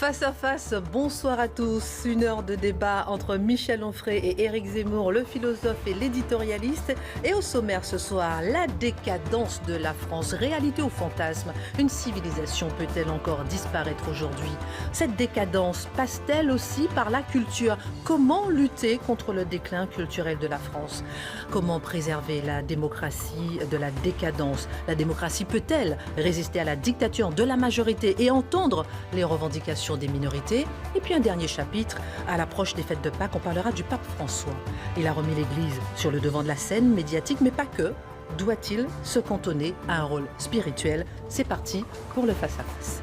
Face à face, bonsoir à tous. Une heure de débat entre Michel Onfray et Éric Zemmour, le philosophe et l'éditorialiste. Et au sommaire ce soir, la décadence de la France. Réalité ou fantasme? Une civilisation peut-elle encore disparaître aujourd'hui? Cette décadence passe-t-elle aussi par la culture? Comment lutter contre le déclin culturel de la France? Comment préserver la démocratie de la décadence? La démocratie peut-elle résister à la dictature de la majorité et entendre les revendications des minorités? Et puis un dernier chapitre, à l'approche des fêtes de Pâques, on parlera du pape François. Il a remis l'Église sur le devant de la scène médiatique, mais pas que. Doit-il se cantonner à un rôle spirituel? C'est parti pour le face-à-face.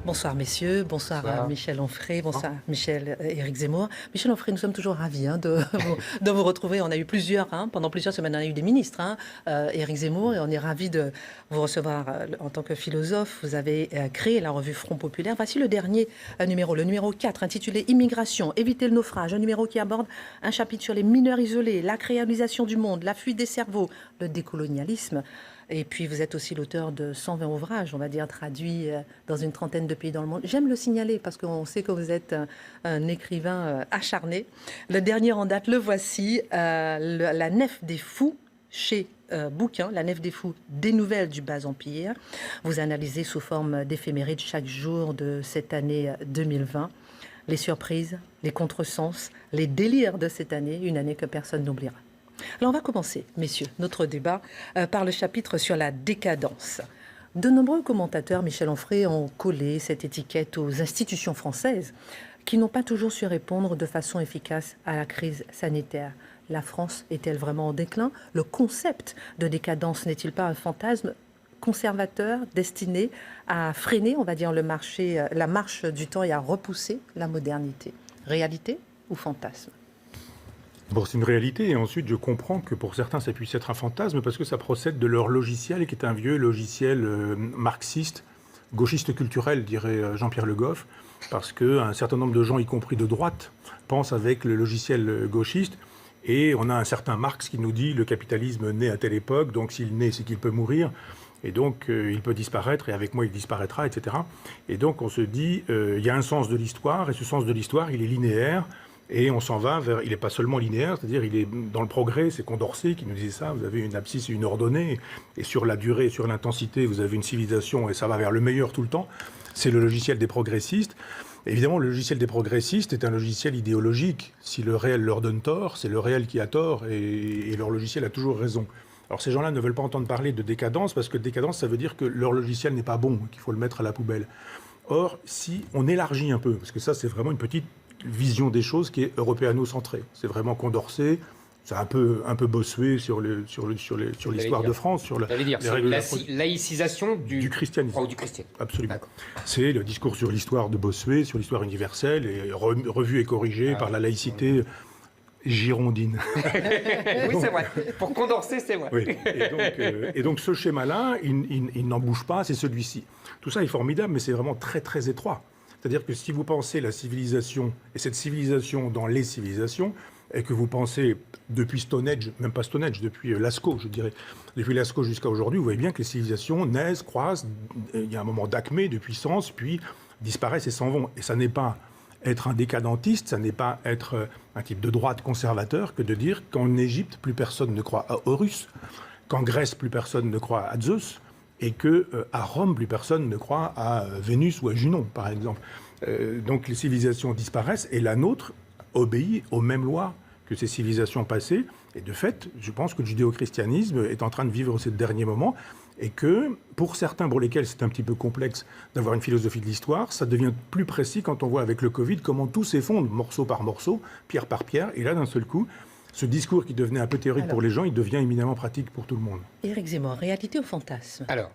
Bonsoir messieurs, bonsoir. Michel Onfray, bonsoir Michel Éric Zemmour. Michel Onfray, nous sommes toujours ravis de vous retrouver. On a eu plusieurs, pendant plusieurs semaines, on a eu des ministres, Éric Zemmour, et on est ravis de vous recevoir en tant que philosophe. Vous avez créé la revue Front Populaire. Voici le dernier numéro, le numéro 4, intitulé Immigration, éviter le naufrage, un numéro qui aborde un chapitre sur les mineurs isolés, la créolisation du monde, la fuite des cerveaux, le décolonialisme. Et puis, vous êtes aussi l'auteur de 120 ouvrages, on va dire, traduits dans une trentaine de pays dans le monde. J'aime le signaler parce qu'on sait que vous êtes un écrivain acharné. Le dernier en date, le voici, La Nef des Fous, chez Bouquin, La Nef des Fous, des nouvelles du Bas Empire. Vous analysez sous forme d'éphéméride chaque jour de cette année 2020 les surprises, les contresens, les délires de cette année, une année que personne n'oubliera. Alors on va commencer, messieurs, notre débat par le chapitre sur la décadence. De nombreux commentateurs, Michel Onfray, ont collé cette étiquette aux institutions françaises qui n'ont pas toujours su répondre de façon efficace à la crise sanitaire. La France est-elle vraiment en déclin? Le concept de décadence n'est-il pas un fantasme conservateur destiné à freiner, on va dire, la marche du temps et à repousser la modernité? Réalité ou fantasme? Bon, c'est une réalité, et ensuite je comprends que pour certains ça puisse être un fantasme parce que ça procède de leur logiciel qui est un vieux logiciel marxiste, gauchiste culturel, dirait Jean-Pierre Le Goff, parce qu'un certain nombre de gens, y compris de droite, pensent avec le logiciel gauchiste, et on a un certain Marx qui nous dit le capitalisme naît à telle époque, donc s'il naît c'est qu'il peut mourir, et donc il peut disparaître, et avec moi il disparaîtra, etc. Et donc on se dit, il y a un sens de l'histoire, et ce sens de l'histoire il est linéaire, et on s'en va vers... Il n'est pas seulement linéaire, c'est-à-dire il est dans le progrès, c'est Condorcet qui nous disait ça, vous avez une abscisse et une ordonnée, et sur la durée, sur l'intensité, vous avez une civilisation, et ça va vers le meilleur tout le temps. C'est le logiciel des progressistes. Évidemment, le logiciel des progressistes est un logiciel idéologique. Si le réel leur donne tort, c'est le réel qui a tort, et leur logiciel a toujours raison. Alors ces gens-là ne veulent pas entendre parler de décadence, parce que décadence, ça veut dire que leur logiciel n'est pas bon, qu'il faut le mettre à la poubelle. Or, si on élargit un peu, parce que ça c'est vraiment une petite vision des choses qui est européano-centrée. C'est vraiment Condorcet, c'est un peu Bossuet sur l'histoire de France, sur la laïcisation du christianisme. Oh, du christianisme. Absolument. C'est le discours sur l'histoire de Bossuet, sur l'histoire universelle, et revu et corrigé par la laïcité girondine. Oui, c'est vrai. Pour Condorcet, c'est vrai. Oui. Et donc ce schéma-là, il n'en bouge pas, c'est celui-ci. Tout ça est formidable, mais c'est vraiment très très étroit. C'est-à-dire que si vous pensez la civilisation, et cette civilisation dans les civilisations, et que vous pensez depuis Stone Age, même pas Stone Age, depuis Lascaux, je dirais, depuis Lascaux jusqu'à aujourd'hui, vous voyez bien que les civilisations naissent, croissent, il y a un moment d'acmé, de puissance, puis disparaissent et s'en vont. Et ça n'est pas être un décadentiste, ça n'est pas être un type de droite conservateur que de dire qu'en Égypte, plus personne ne croit à Horus, qu'en Grèce, plus personne ne croit à Zeus, et qu'à Rome, plus personne ne croit à Vénus ou à Junon, par exemple. Donc les civilisations disparaissent, et la nôtre obéit aux mêmes lois que ces civilisations passées. Et de fait, je pense que le judéo-christianisme est en train de vivre ces derniers moments, et que, pour certains pour lesquels c'est un petit peu complexe d'avoir une philosophie de l'histoire, ça devient plus précis quand on voit avec le Covid comment tout s'effondre, morceau par morceau, pierre par pierre, et là, d'un seul coup, ce discours qui devenait un peu théorique pour les gens, il devient éminemment pratique pour tout le monde. Éric Zemmour, réalité ou fantasme? Alors,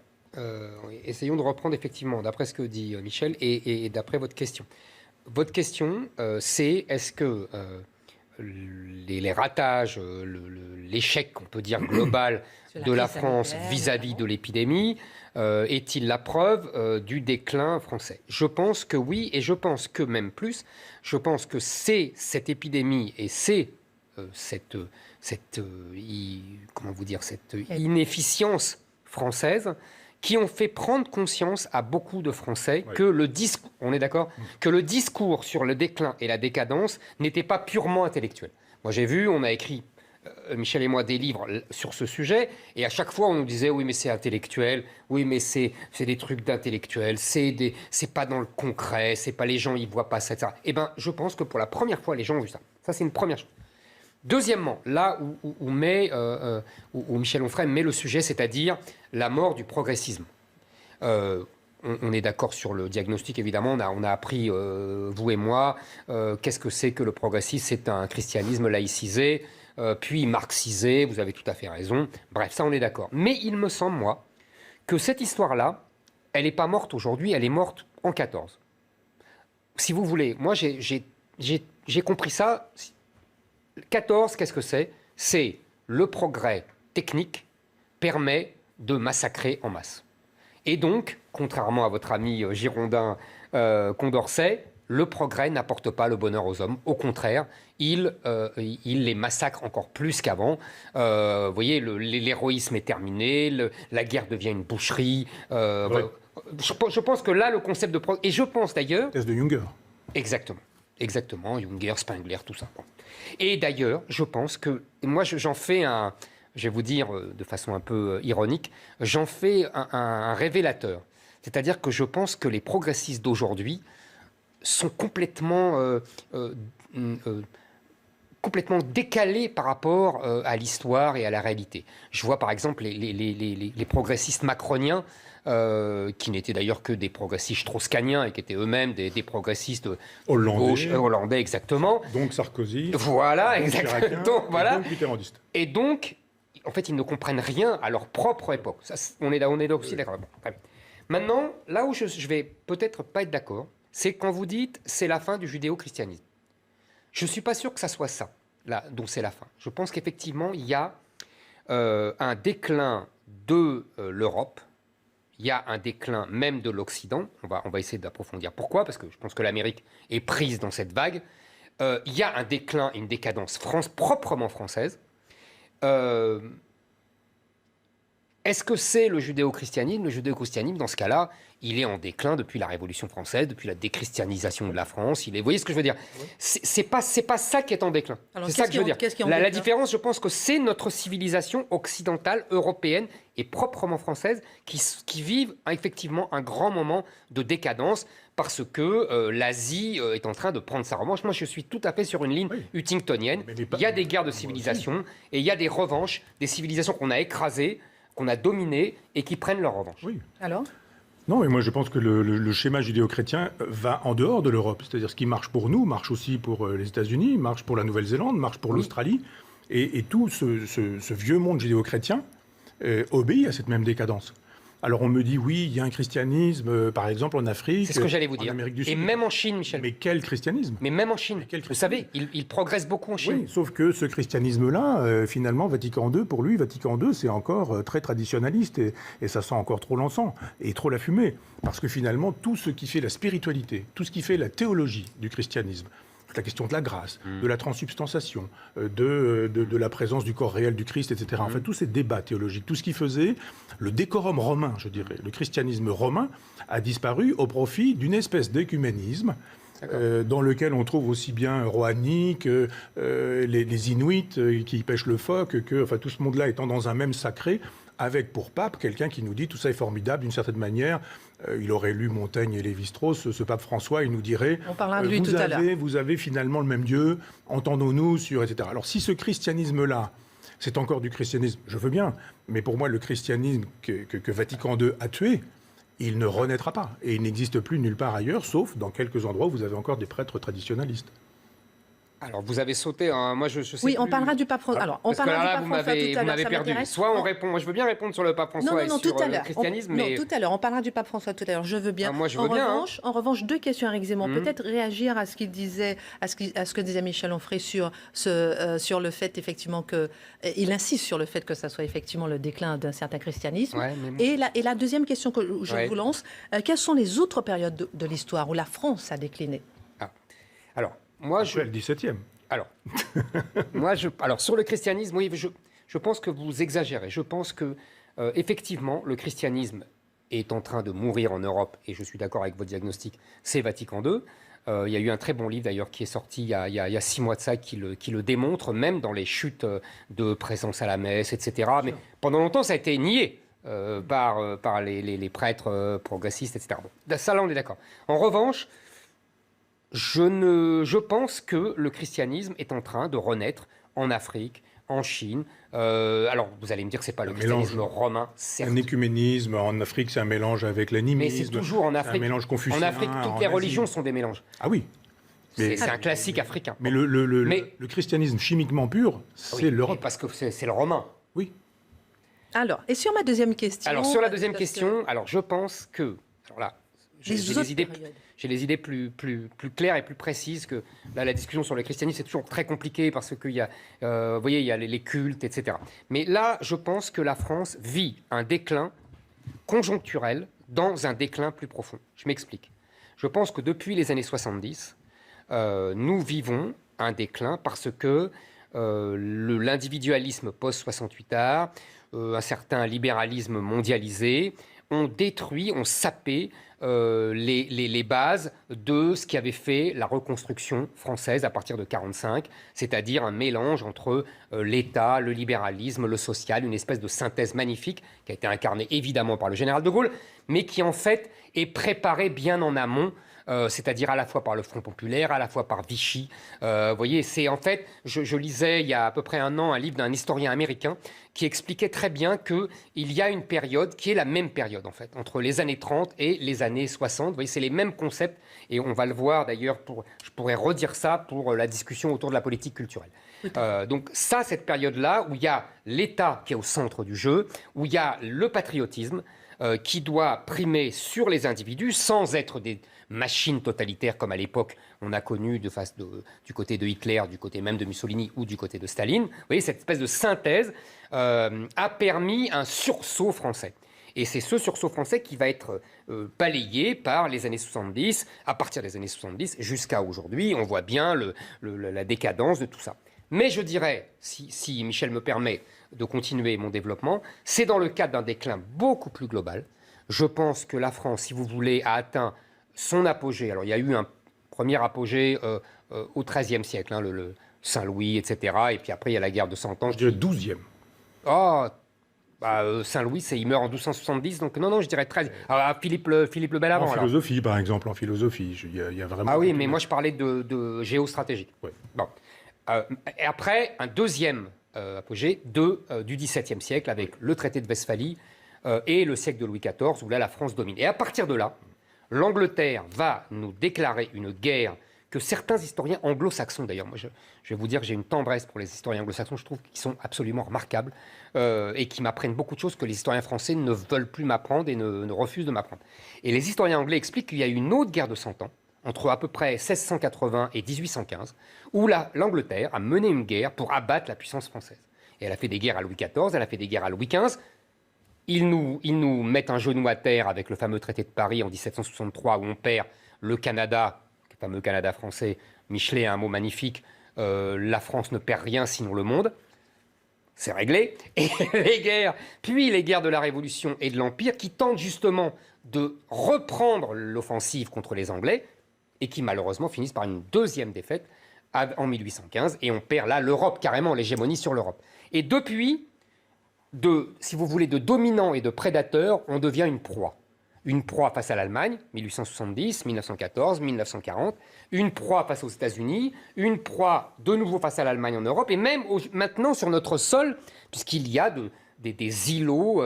essayons de reprendre effectivement, d'après ce que dit Michel, et d'après votre question. Votre question, c'est est-ce que les ratages, l'échec, on peut dire, global de la France vis-à-vis de l'épidémie, est-il la preuve du déclin français? Je pense que oui, et je pense que même plus, je pense que c'est cette épidémie et c'est cette inefficience française qui ont fait prendre conscience à beaucoup de Français que le discours, on est d'accord, que le discours sur le déclin et la décadence n'était pas purement intellectuel. Moi, j'ai vu, on a écrit, Michel et moi, des livres sur ce sujet, et à chaque fois, on nous disait, oui, mais c'est intellectuel, oui, mais c'est des trucs d'intellectuel, c'est pas dans le concret, c'est pas les gens, ils voient pas ça, etc. Eh bien, je pense que pour la première fois, les gens ont vu ça. Ça, c'est une première chose. Deuxièmement, là où Michel Onfray met le sujet, c'est-à-dire la mort du progressisme. On est d'accord sur le diagnostic, évidemment. On a appris, vous et moi, qu'est-ce que c'est que le progressisme. C'est un christianisme laïcisé, puis marxisé. Vous avez tout à fait raison. Bref, ça, on est d'accord. Mais il me semble, moi, que cette histoire-là, elle n'est pas morte aujourd'hui, elle est morte en 14. Si vous voulez, moi, j'ai compris ça. 14, qu'est-ce que c'est? C'est le progrès technique permet de massacrer en masse. Et donc, contrairement à votre ami girondin Condorcet, le progrès n'apporte pas le bonheur aux hommes. Au contraire, il les massacre encore plus qu'avant. Vous voyez, l'héroïsme est terminé, la guerre devient une boucherie. Ouais. Je pense que là, le concept de progrès... Et je pense d'ailleurs... Thèse de Junger. Exactement, Junger, Spengler, tout ça. Bon. Et d'ailleurs, je pense que... Moi, j'en fais un... Je vais vous dire de façon un peu ironique, j'en fais un révélateur. C'est-à-dire que je pense que les progressistes d'aujourd'hui sont complètement décalés par rapport à l'histoire et à la réalité. Je vois par exemple les progressistes macroniens, qui n'étaient d'ailleurs que des progressistes strauss-kahniens et qui étaient eux-mêmes des progressistes hollandais, exactement. Donc Sarkozy. Voilà, exactement. Voilà. Donc mitterrandiste. Et donc, en fait, ils ne comprennent rien à leur propre époque. Ça, on est là aussi d'accord. Bon, très bien. Maintenant, là où je vais peut-être pas être d'accord, c'est quand vous dites c'est la fin du judéo-christianisme. Je ne suis pas sûr que ça soit ça, là, dont c'est la fin. Je pense qu'effectivement, il y a un déclin de l'Europe, il y a un déclin même de l'Occident. On va essayer d'approfondir pourquoi, parce que je pense que l'Amérique est prise dans cette vague. Il y a un déclin, une décadence proprement française. Est-ce que c'est le judéo-christianisme? Le judéo-christianisme, dans ce cas-là, il est en déclin depuis la Révolution française, depuis la déchristianisation de la France. Vous voyez ce que je veux dire? C'est pas ça qui est en déclin. C'est ça que je veux dire. La différence, je pense que c'est notre civilisation occidentale, européenne et proprement française qui vivent effectivement un grand moment de décadence parce que l'Asie est en train de prendre sa revanche. Moi, je suis tout à fait sur une ligne huntingtonienne. Il y a des guerres de civilisation et il y a des revanches, des civilisations qu'on a écrasées, qu'on a dominé et qui prennent leur revanche. Oui. Alors ? Non, mais moi je pense que le schéma judéo-chrétien va en dehors de l'Europe. C'est-à-dire ce qui marche pour nous marche aussi pour les États-Unis, marche pour la Nouvelle-Zélande, marche pour l'Australie. Et tout ce vieux monde judéo-chrétien obéit à cette même décadence. Alors on me dit, oui, il y a un christianisme, par exemple en Afrique, c'est ce que j'allais vous dire. En Amérique du Sud. Et même en Chine, Michel. Mais quel christianisme? Mais même en Chine. Vous savez, il progresse beaucoup en Chine. Oui, sauf que ce christianisme-là, finalement, Vatican II, pour lui, Vatican II, c'est encore très traditionnaliste et ça sent encore trop l'encens et trop la fumée. Parce que finalement, tout ce qui fait la spiritualité, tout ce qui fait la théologie du christianisme, la question de la grâce, de la transsubstantiation, de la présence du corps réel du Christ, etc. En fait, tous ces débats théologiques, tout ce qui faisait le décorum romain, je dirais, le christianisme romain, a disparu au profit d'une espèce d'écuménisme dans lequel on trouve aussi bien Rouhani que les Inuits qui pêchent le phoque, que enfin, tout ce monde-là étant dans un même sacré, avec pour pape quelqu'un qui nous dit tout ça est formidable d'une certaine manière. Il aurait lu Montaigne et Lévi-Strauss, ce pape François, il nous dirait on parlera de lui tout à l'heure. Vous avez finalement le même Dieu, entendons-nous sur, etc. Alors si ce christianisme-là, c'est encore du christianisme, je veux bien, mais pour moi le christianisme que Vatican II a tué, il ne renaîtra pas. Et il n'existe plus nulle part ailleurs, sauf dans quelques endroits où vous avez encore des prêtres traditionnalistes. Alors, vous avez sauté. Moi, je sais oui, plus. on parlera du pape François. Alors, on parlera du pape François tout à l'heure. Vous m'avez perdu. Soit on répond. Moi, je veux bien répondre sur le pape François et sur le christianisme. Non, tout à l'heure. On parlera du pape François tout à l'heure. Je veux bien. Moi, je veux bien. En revanche, deux questions à Éric Zemmour. Peut-être réagir à ce qu'il disait, à ce que disait Michel Onfray sur le fait effectivement il insiste sur le fait que ça soit effectivement le déclin d'un certain christianisme. Ouais, et la deuxième question que je vous lance, quelles sont les autres périodes de l'histoire où la France a décliné? Alors, moi, le 17e. Alors, sur le christianisme, oui, je pense que vous exagérez. Je pense que, effectivement, le christianisme est en train de mourir en Europe, et je suis d'accord avec votre diagnostic, c'est Vatican II. Il y a eu un très bon livre d'ailleurs qui est sorti il y a 6 mois de ça qui le démontre, même dans les chutes de présence à la messe, etc. Mais pendant longtemps, ça a été nié par les prêtres progressistes, etc. Bon, ça, là, on est d'accord. En revanche, je pense que le christianisme est en train de renaître en Afrique, en Chine. Alors, vous allez me dire que ce n'est pas le christianisme romain, certes. Un écuménisme, en Afrique, c'est un mélange avec l'animisme. Mais c'est toujours en Afrique. Un mélange confucien. En Afrique, toutes les religions sont des mélanges. Ah oui. C'est un classique africain. Mais le christianisme chimiquement pur, c'est l'Europe. Parce que c'est le romain. Oui. Alors, et sur ma deuxième question. Alors, sur la deuxième question, alors je pense que. Alors là, j'ai les idées plus claires et plus précises que là, la discussion sur le christianisme, c'est toujours très compliqué parce qu'il y a, vous voyez, il y a les cultes, etc. Mais là, je pense que la France vit un déclin conjoncturel dans un déclin plus profond. Je m'explique. Je pense que depuis les années 70, nous vivons un déclin parce que l'individualisme post-68 art, un certain libéralisme mondialisé, ont détruit, ont sapé les bases de ce qui avait fait la reconstruction française à partir de 1945, c'est-à-dire un mélange entre l'État, le libéralisme, le social, une espèce de synthèse magnifique qui a été incarnée évidemment par le général de Gaulle, mais qui en fait est préparée bien en amont, c'est-à-dire à la fois par le Front populaire, à la fois par Vichy. Vous voyez, c'est en fait, je lisais il y a à peu près un an un livre d'un historien américain qui expliquait très bien qu'il y a une période qui est la même période, en fait, entre les années 30 et les années 60. Vous voyez, c'est les mêmes concepts, et on va le voir d'ailleurs, je pourrais redire ça pour la discussion autour de la politique culturelle. Donc ça, cette période-là, où il y a l'État qui est au centre du jeu, où il y a le patriotisme qui doit primer sur les individus sans être des machines totalitaires comme à l'époque on a connu du côté de Hitler, du côté même de Mussolini ou du côté de Staline. Vous voyez, cette espèce de synthèse a permis un sursaut français. Et c'est ce sursaut français qui va être balayé par les années 70, à partir des années 70 jusqu'à aujourd'hui. On voit bien la décadence de tout ça. Mais je dirais, si Michel me permet de continuer mon développement, c'est dans le cadre d'un déclin beaucoup plus global. Je pense que la France, si vous voulez, a atteint son apogée. Alors, il y a eu un premier apogée au XIIIe siècle, hein, le Saint-Louis, etc. Et puis après, il y a la guerre de 100 ans. Je dirais 12e. Oh, Saint-Louis, il meurt en 1270, donc non, je dirais 13. Alors, Philippe le Bel avant. En philosophie, par exemple, en philosophie, il y a vraiment... Ah oui, mais moi, je parlais de géostratégique. Ouais. Bon. Et après, un deuxième apogée du XVIIe siècle, avec le traité de Westphalie et le siècle de Louis XIV, où là, la France domine. Et à partir de là, l'Angleterre va nous déclarer une guerre que certains historiens anglo-saxons, d'ailleurs, moi je vais vous dire que j'ai une tendresse pour les historiens anglo-saxons, je trouve qu'ils sont absolument remarquables et qui m'apprennent beaucoup de choses que les historiens français ne veulent plus m'apprendre et ne refusent de m'apprendre. Et les historiens anglais expliquent qu'il y a eu une autre guerre de 100 ans, entre à peu près 1680 et 1815, où l'Angleterre a mené une guerre pour abattre la puissance française. Et elle a fait des guerres à Louis XIV, elle a fait des guerres à Louis XV. Ils nous mettent un genou à terre avec le fameux traité de Paris en 1763, où on perd le Canada, le fameux Canada français. Michelet a un mot magnifique, la France ne perd rien sinon le monde. C'est réglé. Et les guerres de la Révolution et de l'Empire, qui tentent justement de reprendre l'offensive contre les Anglais, et qui malheureusement finissent par une deuxième défaite en 1815, et on perd là l'Europe, carrément l'hégémonie sur l'Europe. Et depuis, si vous voulez, de dominant et de prédateur, on devient une proie. Une proie face à l'Allemagne, 1870, 1914, 1940, une proie face aux États-Unis, une proie de nouveau face à l'Allemagne en Europe, et même maintenant sur notre sol, puisqu'il y a des îlots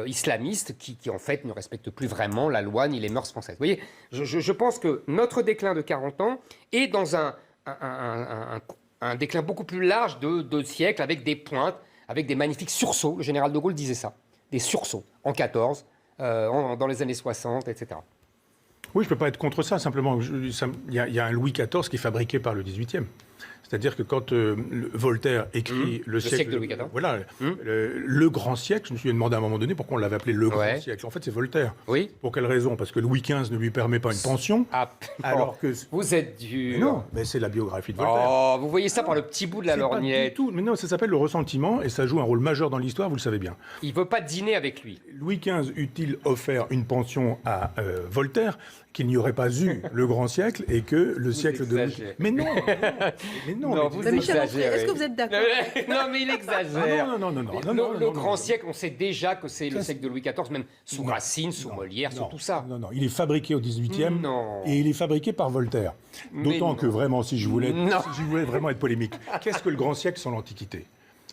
islamistes qui en fait ne respectent plus vraiment la loi ni les mœurs françaises. Vous voyez, je pense que notre déclin de 40 ans est dans un déclin beaucoup plus large de siècles, avec des pointes, avec des magnifiques sursauts. Le général de Gaulle disait ça, des sursauts en 14, dans les années 60, etc. Oui, je ne peux pas être contre ça, simplement, il y a un Louis XIV qui est fabriqué par le XVIIIe. C'est-à-dire que quand Voltaire écrit le siècle de Louis XIV, voilà, le grand siècle, je me suis demandé à un moment donné pourquoi on l'avait appelé le grand siècle. En fait, c'est Voltaire. Oui. Pour quelle raison? Parce que Louis XV ne lui permet pas une pension, alors que... Vous êtes dur. Mais non, mais c'est la biographie de Voltaire. Oh, vous voyez ça par le petit bout de la lorgnette. Tout. Mais non, ça s'appelle le ressentiment, et ça joue un rôle majeur dans l'histoire, vous le savez bien. Il veut pas dîner avec lui. Louis XV eût-il offert une pension à Voltaire, qu'il n'y aurait pas eu le grand siècle et que le siècle de Louis... Mais non, vous Michel Onfray, exagérez. est-ce que vous êtes d'accord? Non, mais il exagère. Non. Le grand siècle, on sait déjà que c'est le siècle de Louis XIV, même sous Racine, sous Molière, sous tout ça. Non, il est fabriqué au XVIIIe et il est fabriqué par Voltaire. D'autant que vraiment, si je voulais vraiment être polémique, qu'est-ce que le grand siècle sans l'Antiquité?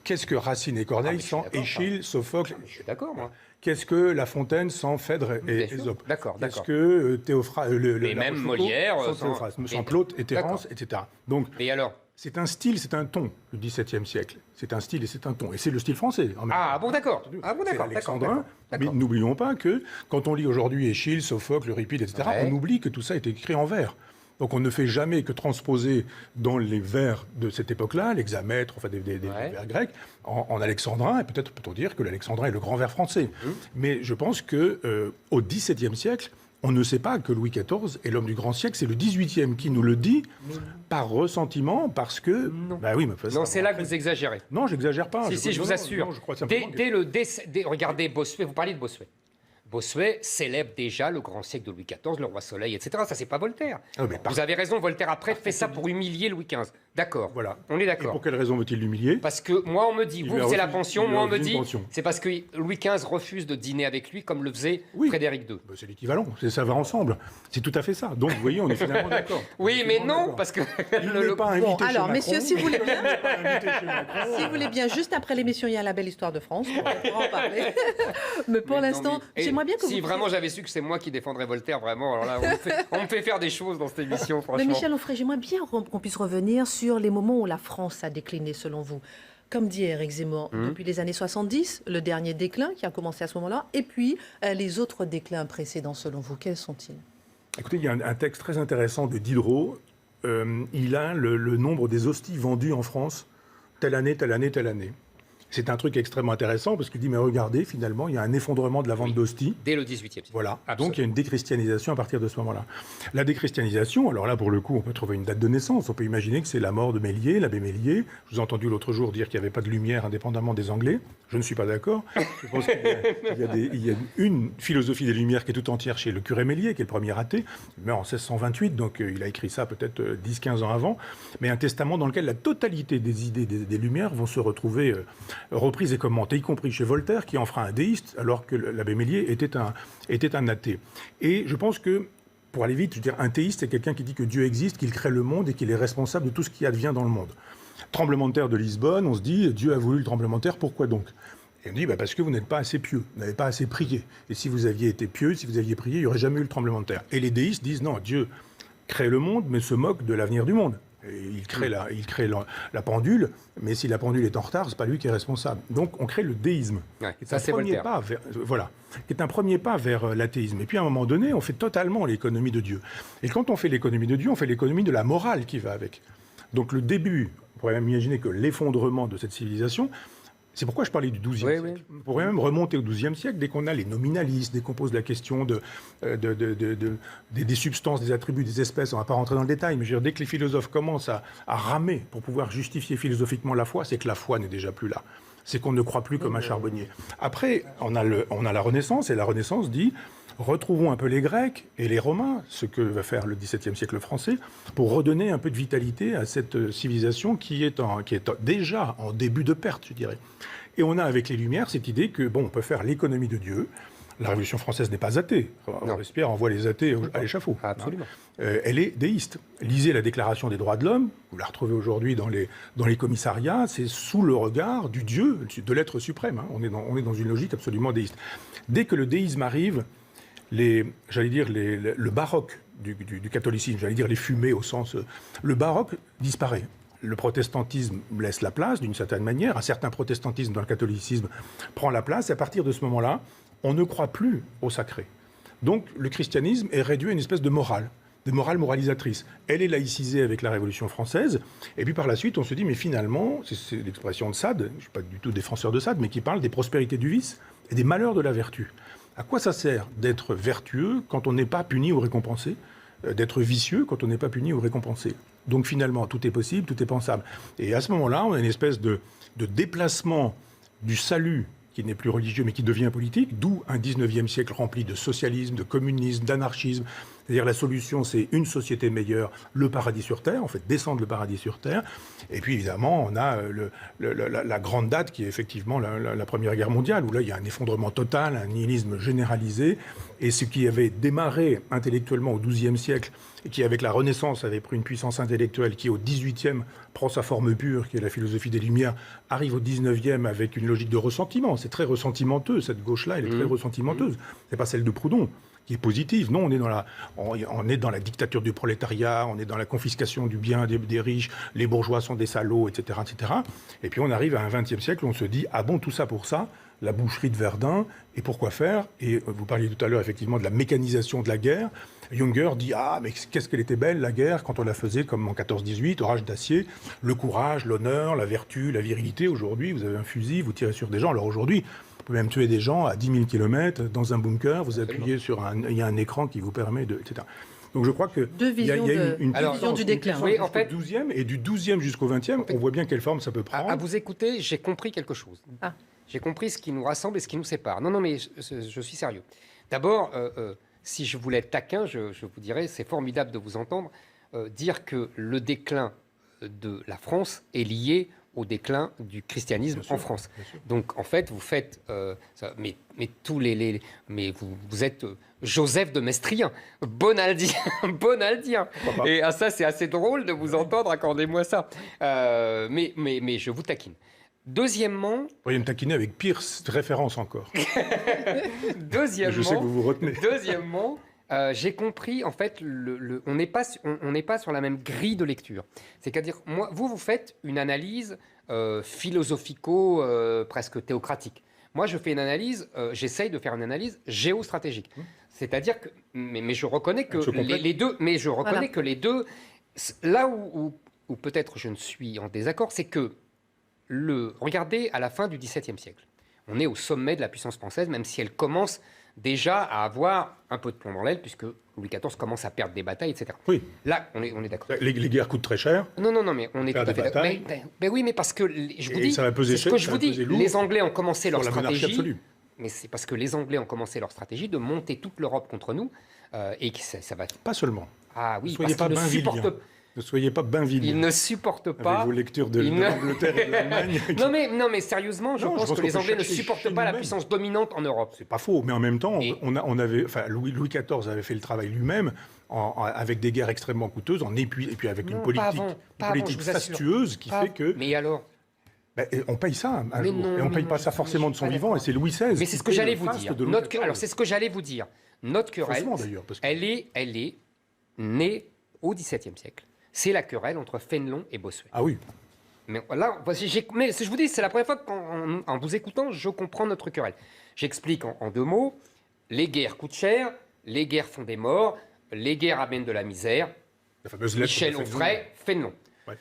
Qu'est-ce que Racine et Corneille sans Échille, Sophocle? Je suis d'accord, moi. Qu'est-ce que La Fontaine sans Phèdre et Ésope? D'accord. Qu'est-ce que Et même Molière sans Plaute et Terence, etc. Donc, et alors? c'est un style, c'est un ton, le XVIIe siècle. C'est un style et c'est un ton. Et c'est le style français. Bon, d'accord. C'est alexandrin. Mais n'oublions pas que quand on lit aujourd'hui Échille, Sophocle, Euripide, etc., on oublie que tout ça est écrit en vers. Donc on ne fait jamais que transposer dans les vers de cette époque-là, l'hexamètre, enfin des vers grecs, en alexandrin, et peut-être peut-on dire que l'alexandrin est le grand vers français. Mais je pense qu'au XVIIe siècle, on ne sait pas que Louis XIV est l'homme du grand siècle, c'est le XVIIIe qui nous le dit par ressentiment, parce que... Non, c'est là que vous exagérez. Non, j'exagère pas. Si, je vous assure. Non, je crois simplement regardez Bossuet, vous parlez de Bossuet. Bossuet célèbre déjà le grand siècle de Louis XIV, le roi Soleil, etc. Ça, c'est pas Voltaire. Vous avez raison, Voltaire après fait ça pour humilier Louis XV. D'accord. Voilà. On est d'accord. Et pour quelle raison veut-il l'humilier? Parce que moi, on me dit, vous faisiez la pension, moi, on me dit, pension. c'est parce que Louis XV refuse de dîner avec lui comme le faisait Frédéric II. C'est l'équivalent, ça va ensemble. C'est tout à fait ça. Donc, vous voyez, on est finalement d'accord. Oui, mais non, parce que... Bon, alors, messieurs, si vous voulez bien... Si vous voulez bien, juste après l'émission, il y a La Belle Histoire de France. On pourra en parler. Mais pour l'instant, j'aimerais bien que vous... Si vraiment j'avais su que c'est moi qui défendrais Voltaire, vraiment, alors là, on me fait faire des choses dans cette émission, franchement. Mais Michel Onfray, j'aimerais bien qu'on puisse revenir sur les moments où la France a décliné, selon vous. Comme dit Éric Zemmour, depuis les années 70, le dernier déclin qui a commencé à ce moment-là, et puis les autres déclins précédents, selon vous, quels sont-ils? Écoutez, il y a un texte très intéressant de Diderot. Il a le nombre des hosties vendues en France, telle année, telle année, telle année. C'est un truc extrêmement intéressant parce qu'il dit, mais regardez, finalement, il y a un effondrement de la vente d'hosties. Dès le XVIIIe siècle. Voilà. Donc, il y a une déchristianisation à partir de ce moment-là. La déchristianisation, alors là, pour le coup, on peut trouver une date de naissance. On peut imaginer que c'est la mort de Méliès, l'abbé Méliès. Je vous ai entendu l'autre jour dire qu'il n'y avait pas de lumière indépendamment des Anglais. Je ne suis pas d'accord. Je pense qu'il y a une philosophie des Lumières qui est tout entière chez le curé Méliès, qui est le premier athée, mais en 1628, donc il a écrit ça peut-être 10-15 ans avant, mais un testament dans lequel la totalité des idées des Lumières vont se retrouver reprises et commentées, y compris chez Voltaire, qui en fera un déiste, alors que l'abbé Méliès était un athée. Et je pense que, pour aller vite, je veux dire, un théiste, c'est quelqu'un qui dit que Dieu existe, qu'il crée le monde et qu'il est responsable de tout ce qui advient dans le monde. Tremblement de terre de Lisbonne, on se dit, Dieu a voulu le tremblement de terre, pourquoi donc? Et on dit, parce que vous n'êtes pas assez pieux, vous n'avez pas assez prié. Et si vous aviez été pieux, si vous aviez prié, il n'y aurait jamais eu le tremblement de terre. Et les déistes disent, non, Dieu crée le monde, mais se moque de l'avenir du monde. Et il crée la pendule, mais si la pendule est en retard, c'est pas lui qui est responsable. Donc on crée le déisme. Ouais, ça, c'est un premier pas vers l'athéisme. Et puis à un moment donné, on fait totalement l'économie de Dieu. Et quand on fait l'économie de Dieu, on fait l'économie de la morale qui va avec. Donc le début, on pourrait même imaginer que l'effondrement de cette civilisation, c'est pourquoi je parlais du XIIe siècle. Oui. On pourrait même remonter au XIIe siècle, dès qu'on a les nominalistes, dès qu'on pose la question des substances, des attributs, des espèces. On ne va pas rentrer dans le détail, mais je veux dire, dès que les philosophes commencent à ramer pour pouvoir justifier philosophiquement la foi, c'est que la foi n'est déjà plus là. C'est qu'on ne croit plus comme un charbonnier. Après, on a la Renaissance, et la Renaissance dit... Retrouvons un peu les Grecs et les Romains, ce que va faire le XVIIe siècle français, pour redonner un peu de vitalité à cette civilisation qui est déjà en début de perte, je dirais. Et on a avec les Lumières cette idée que, on peut faire l'économie de Dieu. La Révolution française n'est pas athée. Robespierre envoie les athées à l'échafaud. Absolument. Elle est déiste. Lisez la Déclaration des droits de l'homme, vous la retrouvez aujourd'hui dans les commissariats, c'est sous le regard du Dieu, de l'être suprême. On est dans une logique absolument déiste. Dès que le déisme arrive, le baroque du catholicisme, les fumées au sens... Le baroque disparaît. Le protestantisme laisse la place, d'une certaine manière. Un certain protestantisme dans le catholicisme prend la place. Et à partir de ce moment-là, on ne croit plus au sacré. Donc le christianisme est réduit à une espèce de morale. de morale moralisatrice. Elle est laïcisée avec la Révolution française, et puis par la suite, on se dit, mais finalement, c'est l'expression de Sade, je ne suis pas du tout défenseur de Sade, mais qui parle des prospérités du vice et des malheurs de la vertu. À quoi ça sert d'être vertueux quand on n'est pas puni ou récompensé, d'être vicieux quand on n'est pas puni ou récompensé? Donc finalement, tout est possible, tout est pensable. Et à ce moment-là, on a une espèce de déplacement du salut qui n'est plus religieux mais qui devient politique, d'où un 19e siècle rempli de socialisme, de communisme, d'anarchisme. C'est-à-dire la solution, c'est une société meilleure, le paradis sur Terre, en fait, descendre le paradis sur Terre. Et puis évidemment, on a la grande date qui est effectivement la Première Guerre mondiale, où là, il y a un effondrement total, un nihilisme généralisé. Et ce qui avait démarré intellectuellement au XIIe siècle, et qui, avec la Renaissance, avait pris une puissance intellectuelle qui, au XVIIIe, prend sa forme pure, qui est la philosophie des Lumières, arrive au XIXe avec une logique de ressentiment. C'est très ressentimenteux, cette gauche-là, elle est très ressentimenteuse. C'est pas celle de Proudhon, qui est positive. Non, on est dans la dictature du prolétariat, on est dans la confiscation du bien des riches, les bourgeois sont des salauds, etc., etc. Et puis on arrive à un XXe siècle où on se dit, ah bon, tout ça pour ça, la boucherie de Verdun, et pourquoi faire? Et vous parliez tout à l'heure effectivement de la mécanisation de la guerre. Junger dit, ah, mais qu'est-ce qu'elle était belle, la guerre, quand on la faisait comme en 14-18, orage d'acier, le courage, l'honneur, la vertu, la virilité. Aujourd'hui, vous avez un fusil, vous tirez sur des gens. Alors aujourd'hui, vous pouvez même tuer des gens à 10 000 km dans un bunker, vous appuyez sur il y a un écran qui vous permet de... etc. Donc je crois que il y a une vision du déclin. Oui, en fait, 12e, et du 12e jusqu'au 20e, on voit bien quelle forme ça peut prendre. À vous écouter, j'ai compris quelque chose. Ah. J'ai compris ce qui nous rassemble et ce qui nous sépare. Non, mais je suis sérieux. D'abord, si je voulais être taquin, je vous dirais, c'est formidable de vous entendre dire que le déclin de la France est lié au déclin du christianisme en France. Donc, en fait, vous faites... mais vous êtes Joseph de Mestrien, bonaldien. Bonaldien. Et ça, c'est assez drôle de vous entendre, accordez-moi ça. Mais je vous taquine. Deuxièmement... Vous pourriez me taquiner avec pire référence encore. Deuxièmement... Je sais que vous vous retenez. Deuxièmement... j'ai compris, en fait, on n'est pas sur la même grille de lecture. C'est-à-dire, vous faites une analyse philosophico, presque théocratique. Moi, je fais une analyse, j'essaye de faire une analyse géostratégique. C'est-à-dire que, mais je reconnais que les deux, que les deux, là où peut-être je ne suis en désaccord, c'est que regardez à la fin du XVIIe siècle, on est au sommet de la puissance française, même si elle commence déjà à avoir un peu de plomb dans l'aile, puisque Louis XIV commence à perdre des batailles, etc. Oui. Là, on est d'accord. Les guerres coûtent très cher. Non, mais on est tout à fait d'accord. Mais oui, mais parce que, je vous dis, c'est ce que je vous dis, les Anglais ont commencé leur stratégie, mais c'est parce que les Anglais ont commencé leur stratégie de monter toute l'Europe contre nous, et que ça va... Pas seulement. Ah oui, parce qu'ils ne supportent... Ne soyez pas bainvillien. Ils ne supportent pas... Avec vos lectures de l'Angleterre et de l'Allemagne. non, mais sérieusement, je pense que les Anglais ne supportent pas la puissance dominante en Europe. C'est pas faux, mais en même temps, Louis XIV avait fait le travail lui-même avec des guerres extrêmement coûteuses, et puis avec une politique fastueuse qui fait que... Mais alors on paye ça un jour, et on ne paye pas ça forcément de son vivant, et c'est Louis XVI. Mais c'est ce que j'allais vous dire. Alors c'est ce que j'allais vous dire. Notre querelle, elle est née au XVIIe siècle. C'est la querelle entre Fénelon et Bossuet. Ah oui. Mais là, mais je vous dis, c'est la première fois qu'en vous écoutant, je comprends notre querelle. J'explique en deux mots. Les guerres coûtent cher, les guerres font des morts, les guerres amènent de la misère. La fameuse lettre Michel Onfray, Fénelon. Ouais.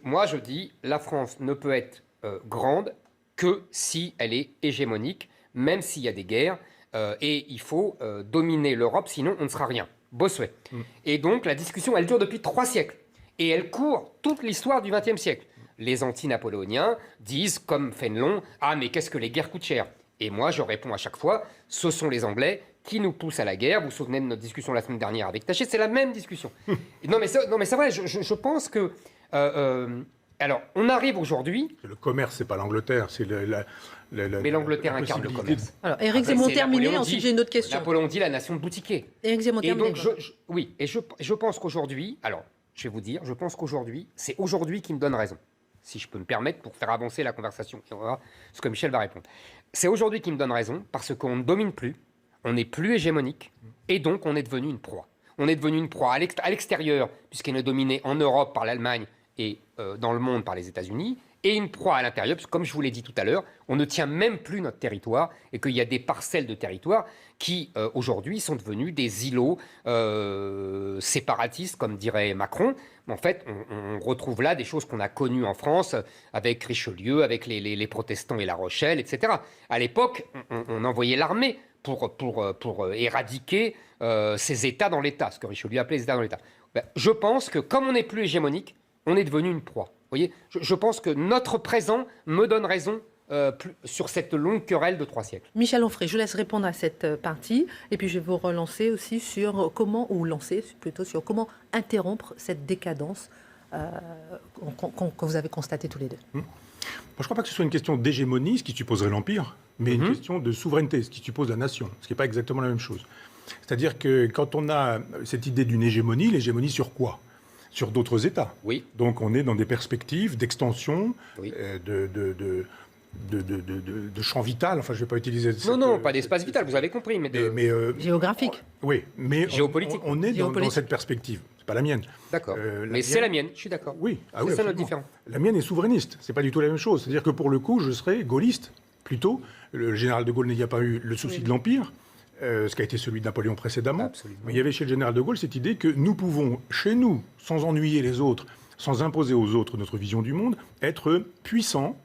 Moi, je dis, la France ne peut être grande que si elle est hégémonique, même s'il y a des guerres, et il faut dominer l'Europe, sinon on ne sera rien. Bossuet. Et donc, la discussion, elle dure depuis 3 siècles. Et elle court toute l'histoire du XXe siècle. Les anti-napoléoniens disent, comme Fénelon, « Ah, mais qu'est-ce que les guerres coûtent cher ?» Et moi, je réponds à chaque fois, « Ce sont les Anglais qui nous poussent à la guerre. » Vous vous souvenez de notre discussion la semaine dernière avec Taché, c'est la même discussion. Non, mais c'est vrai, je pense que... alors, on arrive aujourd'hui... Le commerce, c'est pas l'Angleterre, c'est mais l'Angleterre incarne le commerce. Alors, Éric Zemmour terminé, ensuite j'ai une autre question. Napoléon dit la nation de boutiquiers. Éric Zemmour terminé. Oui, et je pense qu'aujourd'hui, alors, je vais vous dire, je pense qu'aujourd'hui, c'est aujourd'hui qui me donne raison, si je peux me permettre, pour faire avancer la conversation. Et on verra ce que Michel va répondre. C'est aujourd'hui qui me donne raison, parce qu'on ne domine plus, on n'est plus hégémonique, et donc on est devenu une proie. On est devenu une proie à l'extérieur, puisqu'elle est dominée en Europe par l'Allemagne, et dans le monde par les États-Unis, et une proie à l'intérieur, parce que comme je vous l'ai dit tout à l'heure, on ne tient même plus notre territoire et qu'il y a des parcelles de territoire qui, aujourd'hui, sont devenues des îlots séparatistes, comme dirait Macron. En fait, on retrouve là des choses qu'on a connues en France avec Richelieu, avec les protestants et La Rochelle, etc. À l'époque, on envoyait l'armée pour éradiquer ces États dans l'État, ce que Richelieu appelait les États dans l'État. Ben, je pense que comme on n'est plus hégémonique, on est devenu une proie. Vous voyez, je pense que notre présent me donne raison sur cette longue querelle de 3 siècles. Michel Onfray, je vous laisse répondre à cette partie. Et puis je vais vous relancer aussi sur comment, ou lancer plutôt sur comment interrompre cette décadence que vous avez constatée tous les deux. Moi, je ne crois pas que ce soit une question d'hégémonie, ce qui supposerait l'Empire, mais une question de souveraineté, ce qui suppose la nation, ce qui n'est pas exactement la même chose. C'est-à-dire que quand on a cette idée d'une hégémonie, l'hégémonie sur quoi ? Sur d'autres États. Oui. Donc on est dans des perspectives d'extension, Oui. de champ vital. Enfin, je ne vais pas utiliser... Non, pas d'espace vital, vous avez compris. Mais Géographique. Oui, mais géopolitique. on est dans cette perspective. Ce n'est pas la mienne. D'accord. Mais c'est la mienne, je suis d'accord. Oui, c'est ça notre différence. La mienne est souverainiste. Ce n'est pas du tout la même chose. C'est-à-dire que pour le coup, je serais gaulliste, plutôt. Le général de Gaulle n'y a pas eu le souci de l'Empire. Ce qui a été celui de Napoléon précédemment. Absolument. Mais il y avait chez le général de Gaulle cette idée que nous pouvons, chez nous, sans ennuyer les autres, sans imposer aux autres notre vision du monde, être puissants,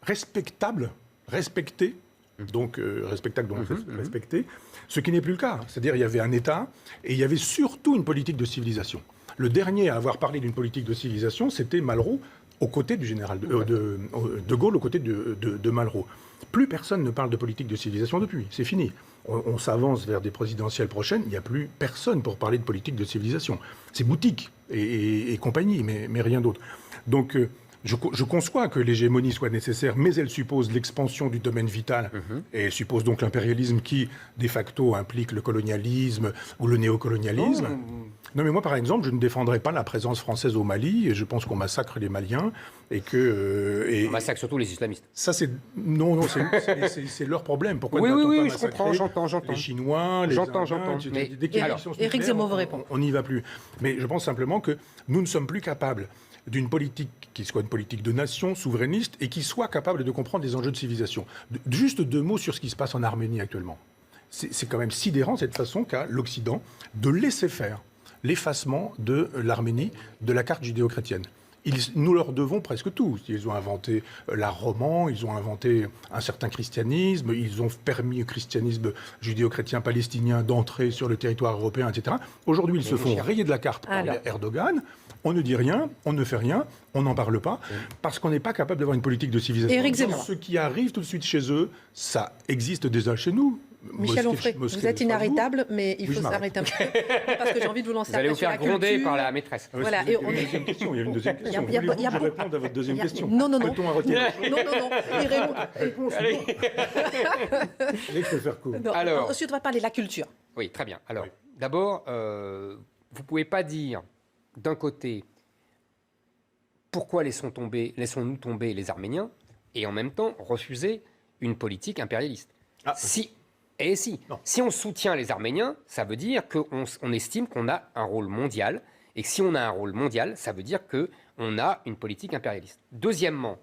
respectables, respectés, donc respectable, donc respecté, ce qui n'est plus le cas. C'est-à-dire il y avait un État et il y avait surtout une politique de civilisation. Le dernier à avoir parlé d'une politique de civilisation, c'était Malraux, aux côtés du général de Gaulle, aux côtés de Malraux. Plus personne ne parle de politique de civilisation depuis, c'est fini. On s'avance vers des présidentielles prochaines, il n'y a plus personne pour parler de politique de civilisation. C'est boutique et compagnie, mais rien d'autre. Donc je conçois que l'hégémonie soit nécessaire, mais elle suppose l'expansion du domaine vital, et elle suppose donc l'impérialisme qui, de facto, implique le colonialisme ou le néocolonialisme. Non, mais moi, par exemple, je ne défendrais pas la présence française au Mali, et je pense qu'on massacre les Maliens, et que... On massacre surtout les islamistes. Ça, c'est... Non, c'est leur problème. Pourquoi oui, pas je comprends, j'entends. les Chinois, les Indiens, Mais dès qu'il y a une question Éric Zemmour vous répond. on n'y va plus. Mais je pense simplement que nous ne sommes plus capables d'une politique qui soit une politique de nation, souverainiste, et qui soit capable de comprendre les enjeux de civilisation. Juste 2 mots sur ce qui se passe en Arménie actuellement. C'est quand même sidérant cette façon qu'a l'Occident de laisser faire l'effacement de l'Arménie de la carte judéo-chrétienne. Nous leur devons presque tout. Ils ont inventé l'art roman, ils ont inventé un certain christianisme, ils ont permis au christianisme judéo-chrétien palestinien d'entrer sur le territoire européen, etc. Aujourd'hui, ils se font rayer de la carte par Erdogan. On ne dit rien, on ne fait rien, on n'en parle pas, parce qu'on n'est pas capable d'avoir une politique de civilisation. Éric Zemmour. Ce qui arrive tout de suite chez eux, ça existe déjà chez nous. Michel Onfray, vous êtes inarrêtable, mais il faut s'arrêter un peu. Parce que j'ai envie de vous lancer. Vous allez vous faire gronder par la maîtresse. Voilà. Il y a une deuxième question. Il y a une deuxième question. Voulez-vous que je réponde à votre deuxième question? Non. Peut-on arrêter? Non. Il répond. Réponse. Allez, je peux faire court. Alors, ensuite, on va parler de la culture. Oui, très bien. Alors, d'abord, vous ne pouvez pas dire, d'un côté, pourquoi laissons-nous tomber les Arméniens, et en même temps refuser une politique impérialiste. Si on soutient les Arméniens, ça veut dire qu'on estime qu'on a un rôle mondial, et si on a un rôle mondial, ça veut dire qu'on a une politique impérialiste. Deuxièmement,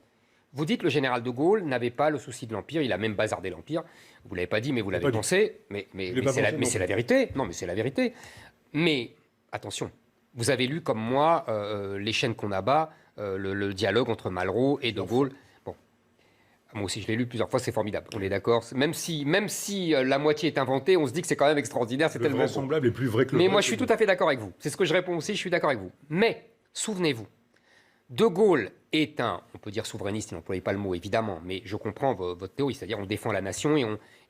vous dites que le général de Gaulle n'avait pas le souci de l'Empire, il a même bazardé l'Empire. Vous ne l'avez pas dit, mais vous l'avez pensé. Mais c'est la vérité. Non, mais c'est la vérité. Mais attention, vous avez lu comme moi les chaînes qu'on abat, le dialogue entre Malraux et de Gaulle. Bon, moi aussi je l'ai lu plusieurs fois, c'est formidable. On est d'accord. Même si la moitié est inventée, on se dit que c'est quand même extraordinaire. C'est tellement vraisemblable et plus vrai que le Mais vrai, moi je suis tout à fait d'accord avec vous. C'est ce que je réponds aussi. Je suis d'accord avec vous. Mais souvenez-vous, de Gaulle est on peut dire souverainiste, il n'employait pas le mot évidemment, mais je comprends votre théorie, c'est-à-dire on défend la nation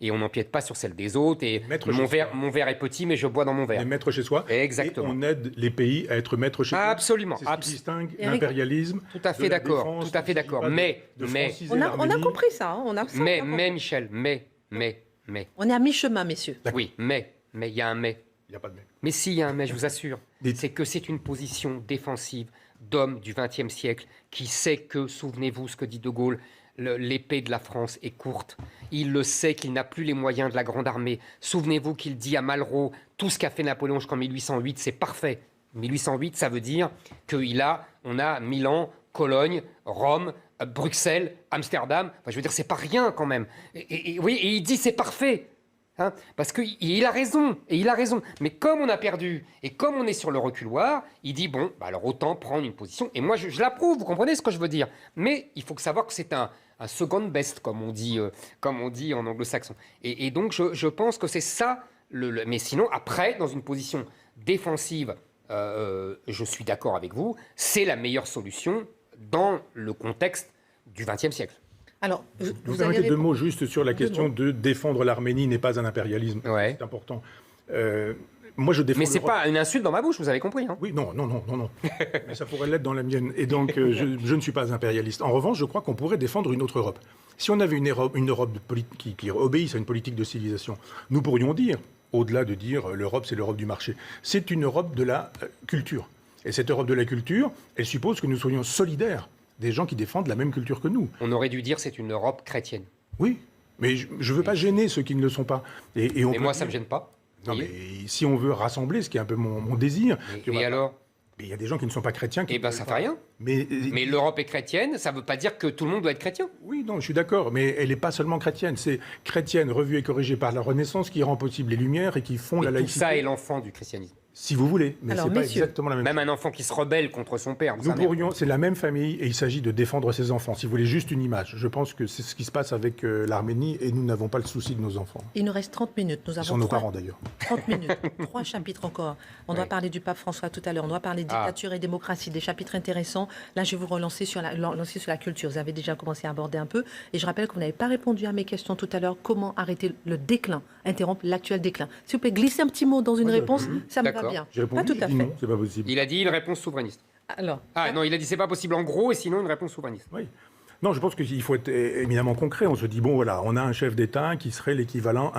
et on n'empiète pas sur celle des autres, et mon verre est petit mais je bois dans mon verre. On est maître chez soi. Exactement. Et on aide les pays à être maîtres chez soi. Absolument. C'est ce qui distingue l'impérialisme. Tout à fait d'accord. Tout à fait d'accord. Mais on a compris ça. Mais Michel, mais. On est à mi-chemin, messieurs. Oui, mais il y a un mais. Il n'y a pas de mais. Mais si, il y a un mais, je vous assure. C'est que c'est une position défensive d'homme du XXe siècle qui sait que, souvenez-vous ce que dit De Gaulle, l'épée de la France est courte. Il le sait qu'il n'a plus les moyens de la grande armée. Souvenez-vous qu'il dit à Malraux, tout ce qu'a fait Napoléon jusqu'en 1808, c'est parfait. 1808, ça veut dire qu'on a 1000 ans Cologne, Rome, Bruxelles, Amsterdam. Enfin, je veux dire, c'est pas rien quand même. Oui, et il dit c'est parfait. Hein, parce qu'il a raison, et il a raison. Mais comme on a perdu, et comme on est sur le reculoir, il dit, bon, bah alors autant prendre une position. Et moi, je l'approuve, vous comprenez ce que je veux dire. Mais il faut savoir que c'est un second best, comme on dit en anglo-saxon. Et donc, je pense que c'est ça. Mais sinon, après, dans une position défensive, je suis d'accord avec vous, c'est la meilleure solution dans le contexte du XXe siècle. Alors, vous permettez deux mots juste sur la question de défendre l'Arménie n'est pas un impérialisme. Ouais. C'est important. Moi, je défends. Mais c'est pas une insulte dans ma bouche, vous avez compris. Hein. Oui, non. Mais ça pourrait l'être dans la mienne. Et donc, je ne suis pas impérialiste. En revanche, je crois qu'on pourrait défendre une autre Europe. Si on avait une Europe qui obéisse à une politique de civilisation, nous pourrions dire, au-delà de dire l'Europe, c'est l'Europe du marché, c'est une Europe de la culture. Et cette Europe de la culture, elle suppose que nous soyons solidaires des gens qui défendent la même culture que nous. On aurait dû dire c'est une Europe chrétienne. Oui, mais je ne veux pas gêner ceux qui ne le sont pas. Mais moi, ça ne me gêne pas. Non, mais si on veut rassembler, ce qui est un peu mon désir... Et alors ? Mais il y a des gens qui ne sont pas chrétiens. Eh bien, ça ne fait rien. Mais l'Europe est chrétienne, ça ne veut pas dire que tout le monde doit être chrétien. Oui, non, je suis d'accord, mais elle n'est pas seulement chrétienne. C'est chrétienne, revue et corrigée par la Renaissance, qui rend possible les Lumières et qui font la laïcité. Tout ça est l'enfant du christianisme. Si vous voulez, mais alors, c'est pas exactement la même chose. Même un enfant qui se rebelle contre son père. Nous pourrions, c'est la même famille et il s'agit de défendre ses enfants. Si vous voulez juste une image, je pense que c'est ce qui se passe avec l'Arménie et nous n'avons pas le souci de nos enfants. Il nous reste 30 minutes. Nous avons Ils sont nos parents d'ailleurs. 30 minutes, 3 chapitres encore. On doit parler du pape François tout à l'heure. On doit parler de dictature et démocratie, des chapitres intéressants. Là, je vais vous relancer sur la culture. Vous avez déjà commencé à aborder un peu. Et je rappelle que vous n'avez pas répondu à mes questions tout à l'heure. Comment arrêter le déclin, interrompre l'actuel déclin? S'il vous plaît, glissez un petit mot dans une réponse, ça me va bien. Pas tout à fait. Non, c'est pas possible. Il a dit une réponse souverainiste. Alors, non, il a dit c'est pas possible en gros et sinon une réponse souverainiste. Oui. Non, je pense qu'il faut être éminemment concret. On se dit, bon, voilà, on a un chef d'État qui serait l'équivalent,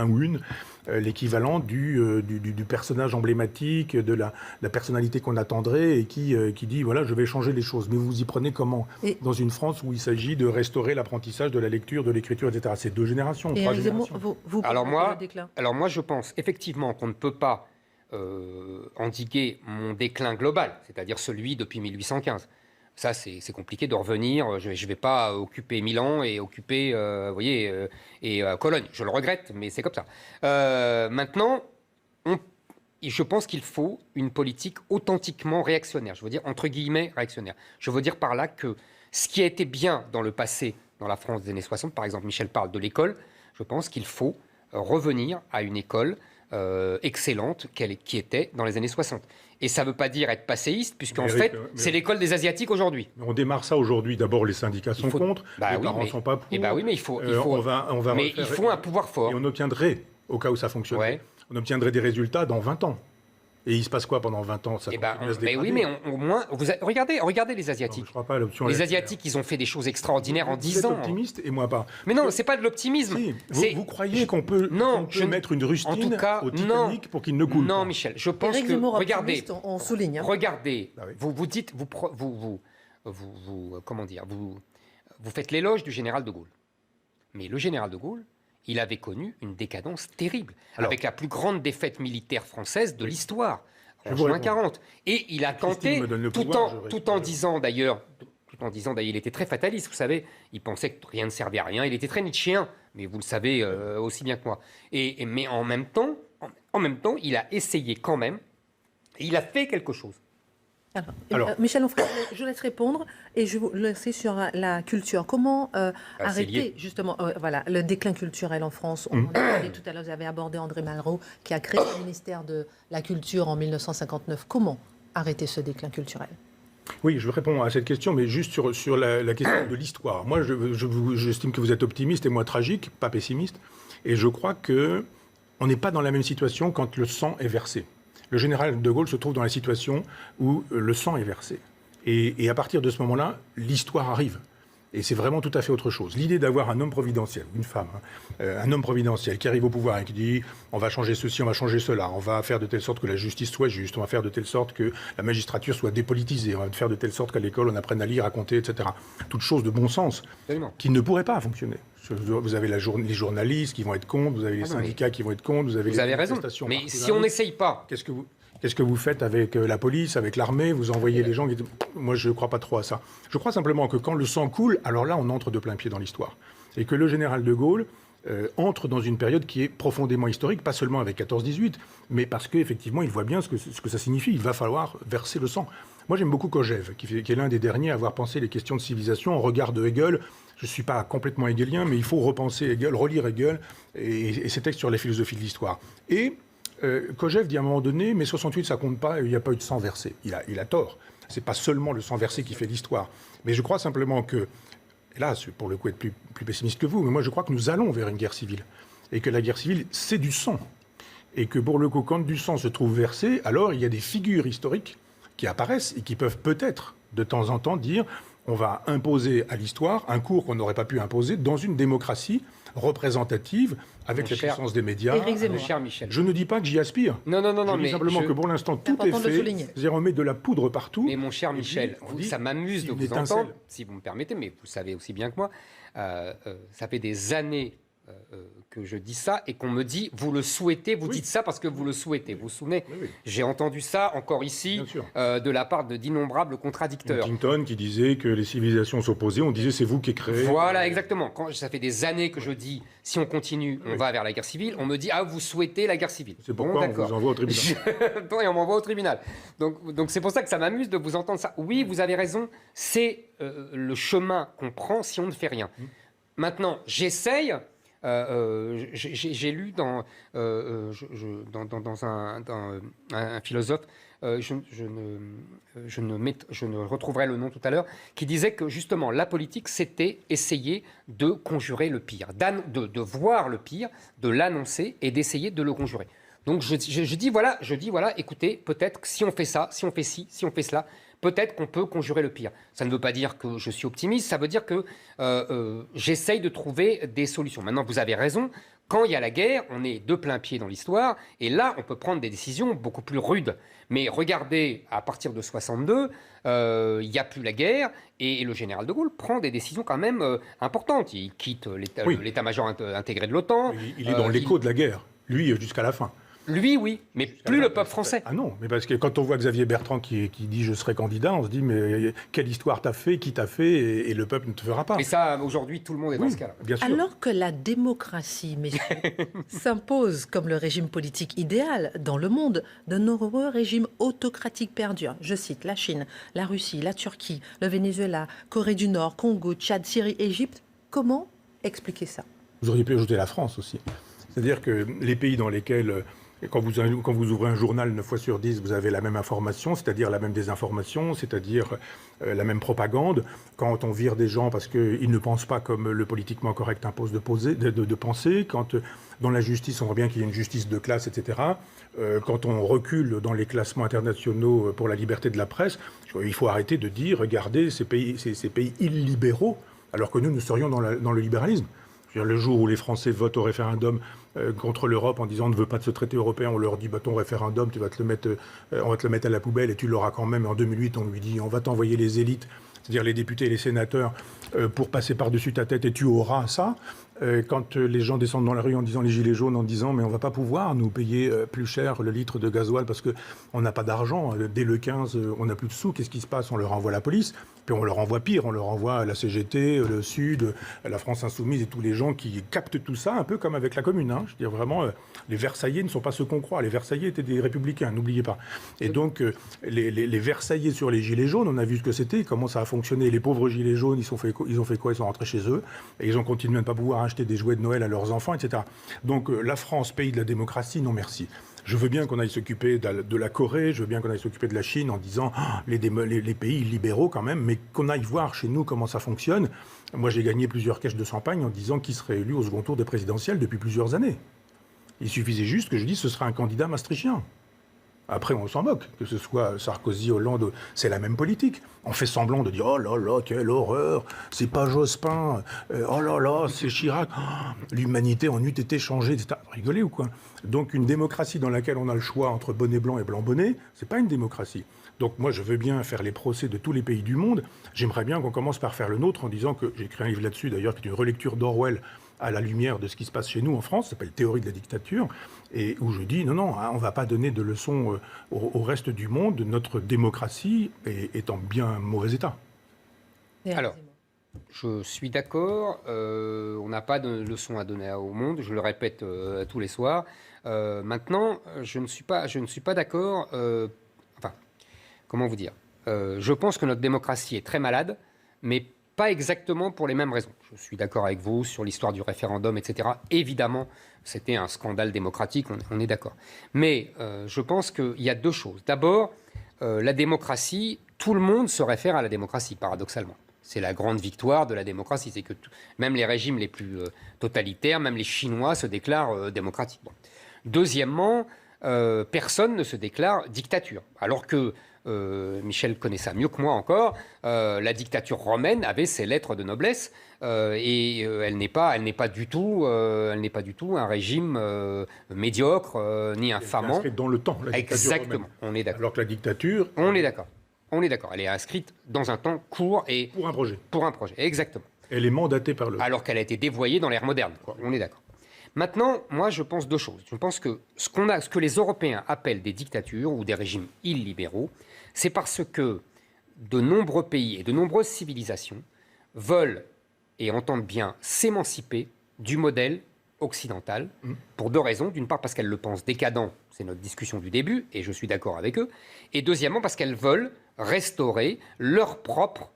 l'équivalent du personnage emblématique, de la personnalité qu'on attendrait et qui dit, voilà, je vais changer les choses. Mais vous y prenez comment dans une France où il s'agit de restaurer l'apprentissage de la lecture, de l'écriture, etc. C'est 2 générations, 3 générations. Alors moi, je pense effectivement qu'on ne peut pas endiguer mon déclin global, c'est-à-dire celui depuis 1815. Ça, c'est compliqué de revenir. Je ne vais pas occuper Milan et occuper, Cologne. Je le regrette, mais c'est comme ça. Maintenant, je pense qu'il faut une politique authentiquement réactionnaire. Je veux dire, entre guillemets, réactionnaire. Je veux dire par là que ce qui a été bien dans le passé, dans la France des années 60, par exemple, Michel parle de l'école, je pense qu'il faut revenir à une école excellente qui était dans les années 60. Et ça ne veut pas dire être passéiste, puisqu'en fait, c'est l'école des Asiatiques aujourd'hui. On démarre ça aujourd'hui. D'abord, les syndicats sont contre, les parents ne sont pas pour. Oui, mais il faut un pouvoir fort. Et on obtiendrait, au cas où ça fonctionnerait, on obtiendrait des résultats dans 20 ans. Et il se passe quoi pendant 20 ans? Oui, mais au moins, regardez les Asiatiques. Non, je crois pas à l'option. Les Asiatiques, ils ont fait des choses extraordinaires en 10 ans. Vous êtes optimiste et moi pas. Mais non, c'est pas de l'optimisme. Si, vous croyez qu'on peut mettre une rustine au Titanic pour qu'il ne coule pas? Non, Michel, je pense que... Regardez, on souligne. Regardez, Ah oui. vous dites, comment dire, vous faites l'éloge du général de Gaulle. Mais le général de Gaulle, il avait connu une décadence terrible, avec la plus grande défaite militaire française de l'histoire, en juin 40. Et il a tenté, tout en disant d'ailleurs, il était très fataliste, vous savez, il pensait que rien ne servait à rien, il était très nietzschéen, mais vous le savez aussi bien que moi. Mais en même temps, il a essayé quand même, et il a fait quelque chose. Alors, Michel Onfray, je vous laisse répondre et je vais vous laisser sur la culture. Comment arrêter justement le déclin culturel en France? On en a parlé tout à l'heure, vous avez abordé André Malraux qui a créé le ministère de la Culture en 1959. Comment arrêter ce déclin culturel? Oui, je réponds à cette question, mais juste sur la question de l'histoire. Moi, j'estime que vous êtes optimiste et moi tragique, pas pessimiste. Et je crois qu'on n'est pas dans la même situation quand le sang est versé. Le général de Gaulle se trouve dans la situation où le sang est versé. Et à partir de ce moment-là, l'histoire arrive. Et c'est vraiment tout à fait autre chose. L'idée d'avoir un homme providentiel, une femme, un homme providentiel qui arrive au pouvoir et qui dit on va changer ceci, on va changer cela, on va faire de telle sorte que la justice soit juste, on va faire de telle sorte que la magistrature soit dépolitisée, on va faire de telle sorte qu'à l'école on apprenne à lire, à compter, etc. Toutes choses de bon sens qui ne pourraient pas fonctionner. Vous avez les journalistes qui vont être contre, vous avez les syndicats qui vont être contre, vous avez les raison. Mais si on n'essaye pas... Qu'est-ce que vous faites avec la police, avec l'armée? Vous envoyez les gens... Moi, je ne crois pas trop à ça. Je crois simplement que quand le sang coule, alors là, on entre de plein pied dans l'histoire. Et que le général de Gaulle entre dans une période qui est profondément historique, pas seulement avec 14-18, mais parce qu'effectivement, il voit bien ce que ça signifie. Il va falloir verser le sang. Moi, j'aime beaucoup Kojève, qui est l'un des derniers à avoir pensé les questions de civilisation en regard de Hegel. Je ne suis pas complètement hegelien, mais il faut repenser Hegel, relire Hegel et ses textes sur la philosophie de l'histoire. Et Kojève dit à un moment donné, mais 68, ça compte pas, il n'y a pas eu de sang versé. Il a tort. C'est pas seulement le sang versé qui fait l'histoire. Mais je crois simplement que, et là, pour le coup, être plus pessimiste que vous, mais moi, je crois que nous allons vers une guerre civile. Et que la guerre civile, c'est du sang. Et que pour le coup, quand du sang se trouve versé, alors il y a des figures historiques qui apparaissent et qui peuvent peut-être, de temps en temps, dire on va imposer à l'histoire un cours qu'on n'aurait pas pu imposer dans une démocratie représentative, avec la puissance des médias. Mon cher Michel. Je ne dis pas que j'y aspire. Non, je dis simplement que pour l'instant, tout est fait. C'est-à-dire, on met de la poudre partout. Mais mon cher Michel, ça m'amuse de vous entendre, si vous me permettez, mais vous savez aussi bien que moi, ça fait des années que je dis ça et qu'on me dit vous le souhaitez, vous dites ça parce que vous le souhaitez. Vous vous souvenez, j'ai entendu ça encore ici de la part d'innombrables contradicteurs. Huntington qui disait que les civilisations s'opposaient, on disait c'est vous qui créez. Voilà, exactement. Quand ça fait des années que je dis si on continue, on va vers la guerre civile, on me dit ah vous souhaitez la guerre civile. C'est pourquoi on vous envoie au tribunal. Et on m'envoie au tribunal. Donc c'est pour ça que ça m'amuse de vous entendre ça. Oui, vous avez raison, c'est le chemin qu'on prend si on ne fait rien. Maintenant, j'essaye. J'ai lu dans un philosophe, je ne retrouverai le nom tout à l'heure, qui disait que justement la politique c'était essayer de conjurer le pire, de voir le pire, de l'annoncer et d'essayer de le conjurer. Donc je dis voilà, écoutez, peut-être que si on fait ça, si on fait ci, si on fait cela, peut-être qu'on peut conjurer le pire. Ça ne veut pas dire que je suis optimiste, ça veut dire que j'essaye de trouver des solutions. Maintenant, vous avez raison, quand il y a la guerre, on est de plein pied dans l'histoire, et là, on peut prendre des décisions beaucoup plus rudes. Mais regardez, à partir de 62, il n'y a plus la guerre, et le général de Gaulle prend des décisions quand même importantes. Il quitte l'état-major intégré de l'OTAN. Il est dans l'écho de la guerre, lui, jusqu'à la fin. Lui, oui, mais plus le peuple français. Ah non, mais parce que quand on voit Xavier Bertrand qui dit « je serai candidat », on se dit « mais quelle histoire t'as fait, qui t'a fait, et le peuple ne te fera pas ». Mais ça, aujourd'hui, tout le monde est dans ce cas-là. Bien sûr. Alors que la démocratie, messieurs, s'impose comme le régime politique idéal dans le monde, de nombreux régimes autocratiques perdurent. Je cite la Chine, la Russie, la Turquie, le Venezuela, Corée du Nord, Congo, Tchad, Syrie, Égypte. Comment expliquer ça? Vous auriez pu ajouter la France aussi. C'est-à-dire que les pays dans lesquels... Et quand vous ouvrez un journal 9 fois sur 10, vous avez la même information, c'est-à-dire la même désinformation, c'est-à-dire la même propagande. Quand on vire des gens parce qu'ils ne pensent pas comme le politiquement correct impose de penser, quand dans la justice, on voit bien qu'il y a une justice de classe, etc. Quand on recule dans les classements internationaux pour la liberté de la presse, il faut arrêter de dire, regardez, ces pays illibéraux, alors que nous serions dans le libéralisme. Le jour où les Français votent au référendum contre l'Europe en disant on ne veut pas de ce traité européen, on leur dit ton référendum, on va te le mettre à la poubelle et tu l'auras quand même. Et en 2008, on lui dit on va t'envoyer les élites, c'est-à-dire les députés et les sénateurs, pour passer par-dessus ta tête et tu auras ça. Quand les gens descendent dans la rue en disant les gilets jaunes, en disant mais on ne va pas pouvoir nous payer plus cher le litre de gasoil parce qu'on n'a pas d'argent. Dès le 15, on n'a plus de sous. Qu'est-ce qui se passe? On leur envoie la police. Puis on leur envoie pire. On leur envoie la CGT, le Sud, la France Insoumise et tous les gens qui captent tout ça, un peu comme avec la Commune. Hein. Je veux dire vraiment, les Versaillais ne sont pas ceux qu'on croit. Les Versaillais étaient des républicains, n'oubliez pas. Et donc, les Versaillais sur les gilets jaunes, on a vu ce que c'était, comment ça a fonctionné. Les pauvres gilets jaunes, ils ont fait quoi? Ils sont rentrés chez eux et ils ont continué à ne pas pouvoir acheter des jouets de Noël à leurs enfants, etc. Donc la France, pays de la démocratie, non merci. Je veux bien qu'on aille s'occuper de la Corée, je veux bien qu'on aille s'occuper de la Chine en disant les pays libéraux quand même, mais qu'on aille voir chez nous comment ça fonctionne. Moi, j'ai gagné plusieurs caches de champagne en disant qui serait élu au second tour des présidentielles depuis plusieurs années. Il suffisait juste que je dise ce sera un candidat maastrichtien. Après, on s'en moque, que ce soit Sarkozy, Hollande, c'est la même politique. On fait semblant de dire « Oh là là, quelle horreur, c'est pas Jospin, oh là là, c'est Chirac, oh, l'humanité en eût été changée, etc. » Rigolez ou quoi? Donc une démocratie dans laquelle on a le choix entre bonnet blanc et blanc bonnet, c'est pas une démocratie. Donc moi, je veux bien faire les procès de tous les pays du monde. J'aimerais bien qu'on commence par faire le nôtre en disant que, j'ai écrit un livre là-dessus d'ailleurs, qui est une relecture d'Orwell, à la lumière de ce qui se passe chez nous en France, ça s'appelle Théorie de la dictature, et où je dis non, hein, on ne va pas donner de leçons au reste du monde, notre démocratie est en bien mauvais état. Alors, je suis d'accord, on n'a pas de leçons à donner au monde, je le répète tous les soirs. Maintenant, je ne suis pas d'accord, enfin, comment vous dire, je pense que notre démocratie est très malade, mais pas exactement pour les mêmes raisons. Je suis d'accord avec vous sur l'histoire du référendum, etc. Évidemment, c'était un scandale démocratique, on est d'accord. Mais je pense qu'il y a deux choses. D'abord, la démocratie, tout le monde se réfère à la démocratie, paradoxalement. C'est la grande victoire de la démocratie. C'est que même les régimes les plus totalitaires, même les Chinois se déclarent démocratiques. Bon. Deuxièmement, personne ne se déclare dictature. Alors que Michel connaît ça mieux que moi encore, la dictature romaine avait ses lettres de noblesse et elle n'est pas du tout un régime médiocre ni infamant. Elle est inscrite dans le temps, la dictature Exactement, romaine. on est d'accord. Alors que la dictature... On est d'accord. On est d'accord. Elle est inscrite dans un temps court et Pour un projet. Pour un projet, exactement. Elle est mandatée par le... Alors qu'elle a été dévoyée dans l'ère moderne. On est d'accord. Maintenant, moi, je pense deux choses. Je pense que ce que les Européens appellent des dictatures ou des régimes illibéraux, c'est parce que de nombreux pays et de nombreuses civilisations veulent et entendent bien s'émanciper du modèle occidental pour deux raisons. D'une part, parce qu'elles le pensent décadent, c'est notre discussion du début, et je suis d'accord avec eux. Et deuxièmement, parce qu'elles veulent restaurer leur propre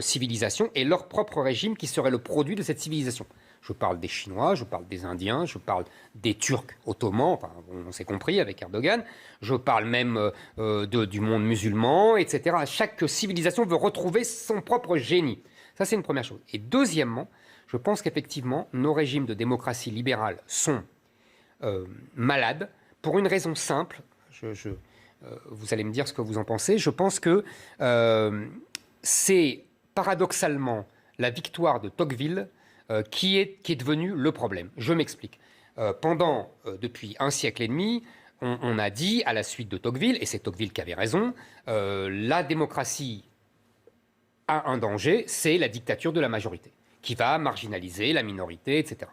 civilisation et leur propre régime qui serait le produit de cette civilisation. Je parle des Chinois, je parle des Indiens, je parle des Turcs ottomans, enfin, on s'est compris avec Erdogan, je parle même du monde musulman, etc. Chaque civilisation veut retrouver son propre génie. Ça, c'est une première chose. Et deuxièmement, je pense qu'effectivement, nos régimes de démocratie libérale sont malades pour une raison simple. Vous allez me dire ce que vous en pensez. Je pense que c'est paradoxalement la victoire de Tocqueville qui est devenu le problème. Je m'explique. Depuis un siècle et demi, on a dit à la suite de Tocqueville, et c'est Tocqueville qui avait raison, la démocratie a un danger, c'est la dictature de la majorité, qui va marginaliser la minorité, etc.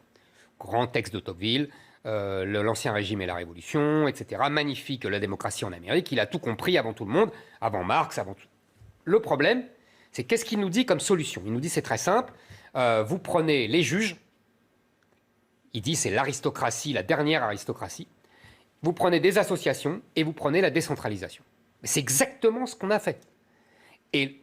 Grand texte de Tocqueville, l'Ancien Régime et la Révolution, etc. Magnifique, la démocratie en Amérique, il a tout compris avant tout le monde, avant Marx, avant tout. Le problème, c'est qu'est-ce qu'il nous dit comme solution? Il nous dit c'est très simple, vous prenez les juges, il dit c'est l'aristocratie, la dernière aristocratie, vous prenez des associations et vous prenez la décentralisation. C'est exactement ce qu'on a fait. Et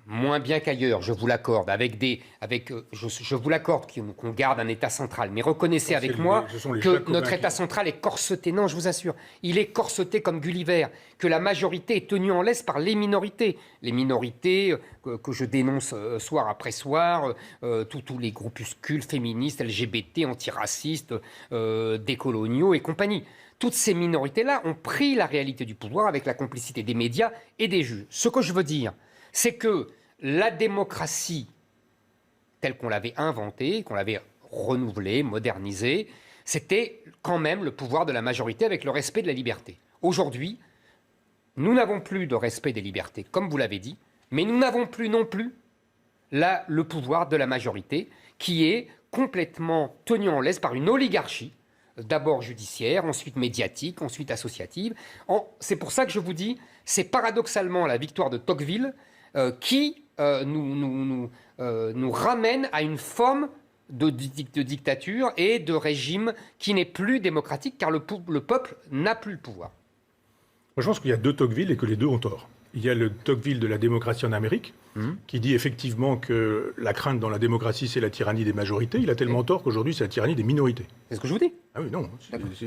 moins bien qu'ailleurs, je vous l'accorde, je vous l'accorde qu'on garde un État central, mais reconnaissez avec moi que notre État central est corseté. Non, je vous assure, il est corseté comme Gulliver, que la majorité est tenue en laisse par les minorités. Les minorités que je dénonce soir après soir, tous les groupuscules féministes, LGBT, antiracistes, décoloniaux et compagnie. Toutes ces minorités-là ont pris la réalité du pouvoir avec la complicité des médias et des juges. Ce que je veux dire, c'est que la démocratie, telle qu'on l'avait inventée, qu'on l'avait renouvelée, modernisée, c'était quand même le pouvoir de la majorité avec le respect de la liberté. Aujourd'hui, nous n'avons plus de respect des libertés, comme vous l'avez dit, mais nous n'avons plus non plus le pouvoir de la majorité, qui est complètement tenu en laisse par une oligarchie, d'abord judiciaire, ensuite médiatique, ensuite associative. C'est pour ça que je vous dis, c'est paradoxalement la victoire de Tocqueville qui nous ramène à une forme de dictature et de régime qui n'est plus démocratique, car le peuple n'a plus le pouvoir. Moi, je pense qu'il y a deux Tocqueville et que les deux ont tort. Il y a le Tocqueville de la démocratie en Amérique, qui dit effectivement que la crainte dans la démocratie, c'est la tyrannie des majorités. Il a tellement tort qu'aujourd'hui, c'est la tyrannie des minorités. C'est ce que je vous dis. Ah oui, non.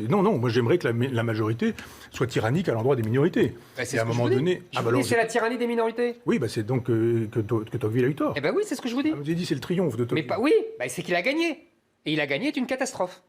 Non, moi j'aimerais que la majorité soit tyrannique à l'endroit des minorités. C'est et à un moment donné... c'est la tyrannie des minorités. Oui, c'est donc que Tocqueville a eu tort. Eh bien oui, c'est ce que je vous dis. Vous avez dit c'est le triomphe de Tocqueville. Mais oui, c'est qu'il a gagné. Et il a gagné est une catastrophe.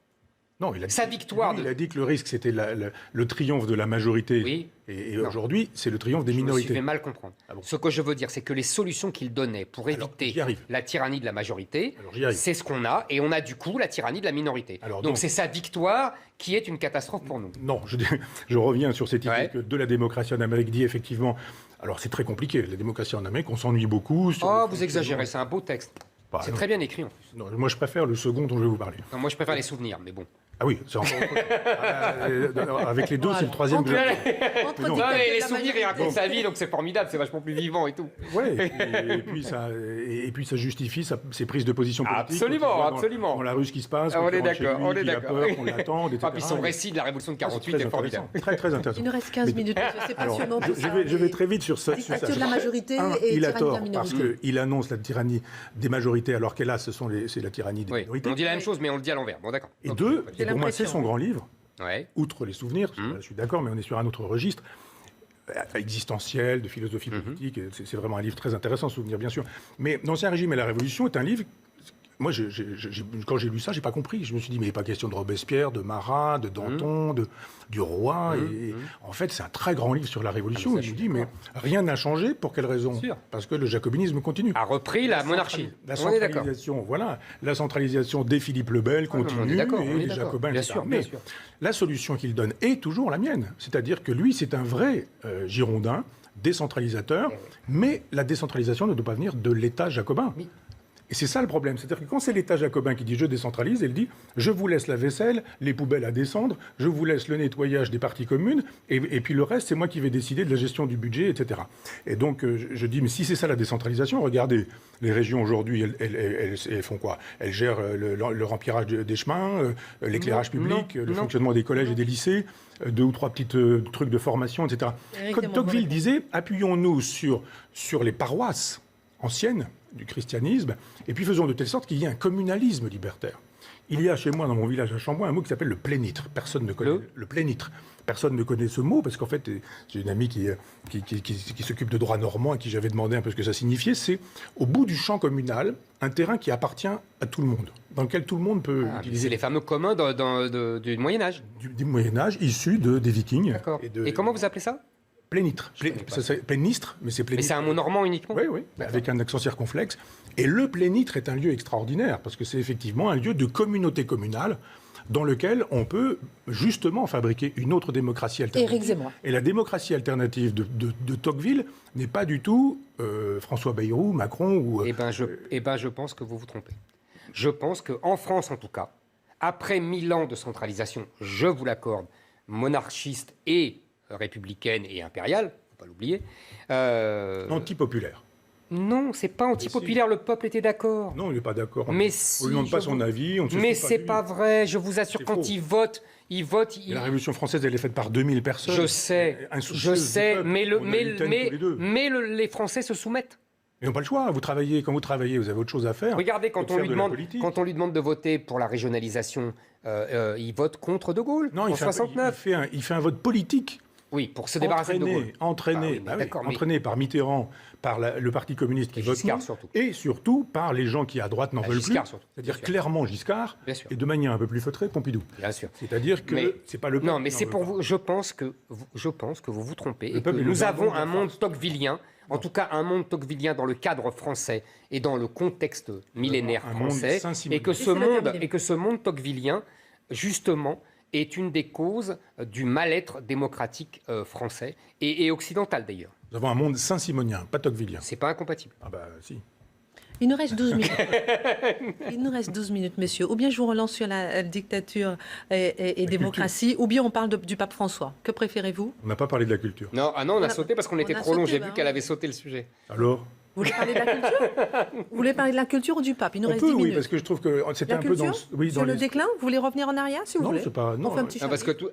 Non, il a dit, sa victoire. Il a dit que le risque, c'était le triomphe de la majorité. Oui. Et aujourd'hui, c'est le triomphe des minorités. Je me suis fait mal comprendre. Ah bon. Ce que je veux dire, c'est que les solutions qu'il donnait pour éviter la tyrannie de la majorité, c'est ce qu'on a. Et on a du coup la tyrannie de la minorité. Donc c'est sa victoire qui est une catastrophe pour nous. Non, je reviens sur cette idée que de la démocratie en Amérique dit effectivement... Alors c'est très compliqué, la démocratie en Amérique, on s'ennuie beaucoup. Vous exagérez, c'est un beau texte. Bah, C'est non. très bien écrit en plus. Non, moi, je préfère le second dont je vais vous parler. Non, moi, je préfère les souvenirs, mais bon. Ah oui, c'est encore autre chose. Avec les deux, c'est le troisième que Entre- j'ai. Entre Non, Non, dictature mais de les la souvenirs, il majorité. raconte sa vie, donc c'est formidable, c'est vachement plus vivant et tout. Ouais, et puis ça justifie ses prises de position politiques. Absolument, quand il voit absolument. Dans la rue, ce qui se passe. Ah, quand on il est rentre chez d'accord, lui, on est qu'il a d'accord. peur, qu'on l'attende, etc. Ah, puis son récit de la Révolution de Ah, c'est 48 très est formidable. intéressant. Très, très intéressant. Il nous reste 15 minutes, monsieur. C'est Alors, passionnant tout ça. je vais très vite sur ça. Dictature de la majorité et Il a tyrannie de tort, la minorité. parce qu'il annonce la tyrannie des majorités, alors qu'hélas, c'est la tyrannie des Oui, minorités. on dit la même chose, mais on le dit à l'envers. Bon, d'accord. Et Ok, deux, pas de et pour moi, c'est l'impression. son grand livre, Ouais. outre les souvenirs, je suis d'accord, mais on est sur un autre registre, existentiel, de philosophie Mhm. politique, c'est vraiment un livre très intéressant, Souvenirs, bien sûr. Mais L'Ancien Régime et la Révolution est un livre... Moi, quand j'ai lu ça, j'ai pas compris. Je me suis dit, mais il n'est pas question de Robespierre, de Marat, de Danton, du roi. Et en fait, c'est un très grand livre sur la Révolution. Ah, mais Et ça, je me je dis, suis mais rien n'a changé. Pour quelle raison? Sûr. Parce que le jacobinisme continue. A repris la monarchie. La On est d'accord. centralisation, voilà. La centralisation des Philippe le Bel Ah, non, mais continue on est d'accord, et on est les d'accord. Jacobins, Bien etc. sûr, Mais bien sûr. la solution qu'il donne est toujours la mienne. C'est-à-dire que lui, c'est un vrai Girondin, décentralisateur, mais la décentralisation ne doit pas venir de l'État jacobin. Oui. Et c'est ça le problème. C'est-à-dire que quand c'est l'État jacobin qui dit je décentralise, il dit je vous laisse la vaisselle, les poubelles à descendre, je vous laisse le nettoyage des parties communes, et puis le reste, c'est moi qui vais décider de la gestion du budget, etc. Et donc je dis, mais si c'est ça la décentralisation, regardez, les régions aujourd'hui, elles font quoi? Elles gèrent le remplissage des chemins, l'éclairage Non, public, non, le non. fonctionnement des collèges et des lycées, 2 ou 3 petits trucs de formation, etc. Éric Comme Zemmour, Tocqueville voilà. disait, appuyons-nous sur les paroisses anciennes du christianisme, et puis faisons de telle sorte qu'il y ait un communalisme libertaire. Il y a chez moi, dans mon village à Chambois, un mot qui s'appelle le plénitre. Personne ne connaît le plénitre. Personne ne connaît ce mot, parce qu'en fait, j'ai une amie qui s'occupe de droit normand, à qui j'avais demandé un peu ce que ça signifiait. C'est, au bout du champ communal, un terrain qui appartient à tout le monde, dans lequel tout le monde peut Ah, mais utiliser c'est les fameux communs du Moyen-Âge. du Moyen-Âge, issus des Vikings. D'accord. Et Et comment vous appelez ça? Plénitre. Je connais pas Ça s'appelle plénistre, mais c'est Mais plénitre. c'est un mot normand uniquement? Oui, oui, avec un accent circonflexe. Et le plénitre est un lieu extraordinaire, parce que c'est effectivement un lieu de communauté communale dans lequel on peut justement fabriquer une autre démocratie alternative. Éric Zemmour. Et la démocratie alternative de Tocqueville n'est pas du tout François Bayrou, Macron ou... Eh ben, je pense que vous vous trompez. Je pense qu'en France, en tout cas, après 1000 ans de centralisation, je vous l'accorde, monarchiste et républicaine et impériale, faut pas l'oublier. Antipopulaire. Non, c'est pas antipopulaire, le peuple était d'accord. Non, il n'est pas d'accord. Mais On si, ne lui demande pas je son vous- avis, on ne se Mais fout pas c'est de lui. pas vrai, je vous assure, C'est quand faux. ils votent, Et la Révolution française, elle est faite par 2000 personnes. je sais, Insoucieuses du peuple. mais, On a eu Taine tous les deux. les Français se soumettent. Ils n'ont pas le choix. Quand vous travaillez, vous avez autre chose à faire. Regardez, que quand de on, faire lui de la demande, politique. quand on lui demande de voter pour la régionalisation, il vote contre De Gaulle Non, en il fait, 69. il fait un vote politique. Oui, pour se débarrasser de De Gaulle. Entraîné, Ah oui, mais d'accord, mais- entraîné par Mitterrand, par le Parti communiste qui Et vote Giscard, non, surtout. et surtout par les gens qui à droite n'en veulent Giscard, plus, surtout, c'est-à-dire bien sûr. clairement Giscard, Bien sûr. et de manière un peu plus feutrée, Pompidou. Bien sûr. C'est-à-dire que Mais- c'est pas le peuple. Non, mais qui c'est n'en pour veut pas. vous. Je pense que vous vous trompez et que peuple est le nous jardin avons de la un monde France. tocquevillien, en tout cas un monde tocquevillien dans le cadre français et dans le contexte millénaire Un monde français, saint-simonien. et que Et c'est le terminé. ce monde tocquevillien, justement, est une des causes du mal-être démocratique français et occidental d'ailleurs. Nous avons un monde saint-simonien, pas tocquevillien. C'est pas incompatible. Ah bah si. Il nous reste 12 minutes. Il nous reste 12 minutes, messieurs. Ou bien je vous relance sur la dictature et démocratie, ou bien on parle du pape François. Que préférez-vous? On n'a pas parlé de la culture. Non, on a sauté parce qu'on était a trop long. sauté, J'ai bah vu oui. qu'elle avait sauté le sujet. Alors Vous voulez parler de la culture? Vous voulez parler de la culture ou du pape? Il nous on reste peut, 10 oui, minutes. parce que je trouve que c'était La un peu dans... culture Oui, sur dans le les... déclin? Vous voulez revenir en arrière, si vous Non, voulez? c'est pas... On fait un petit Non, parce que chapitre.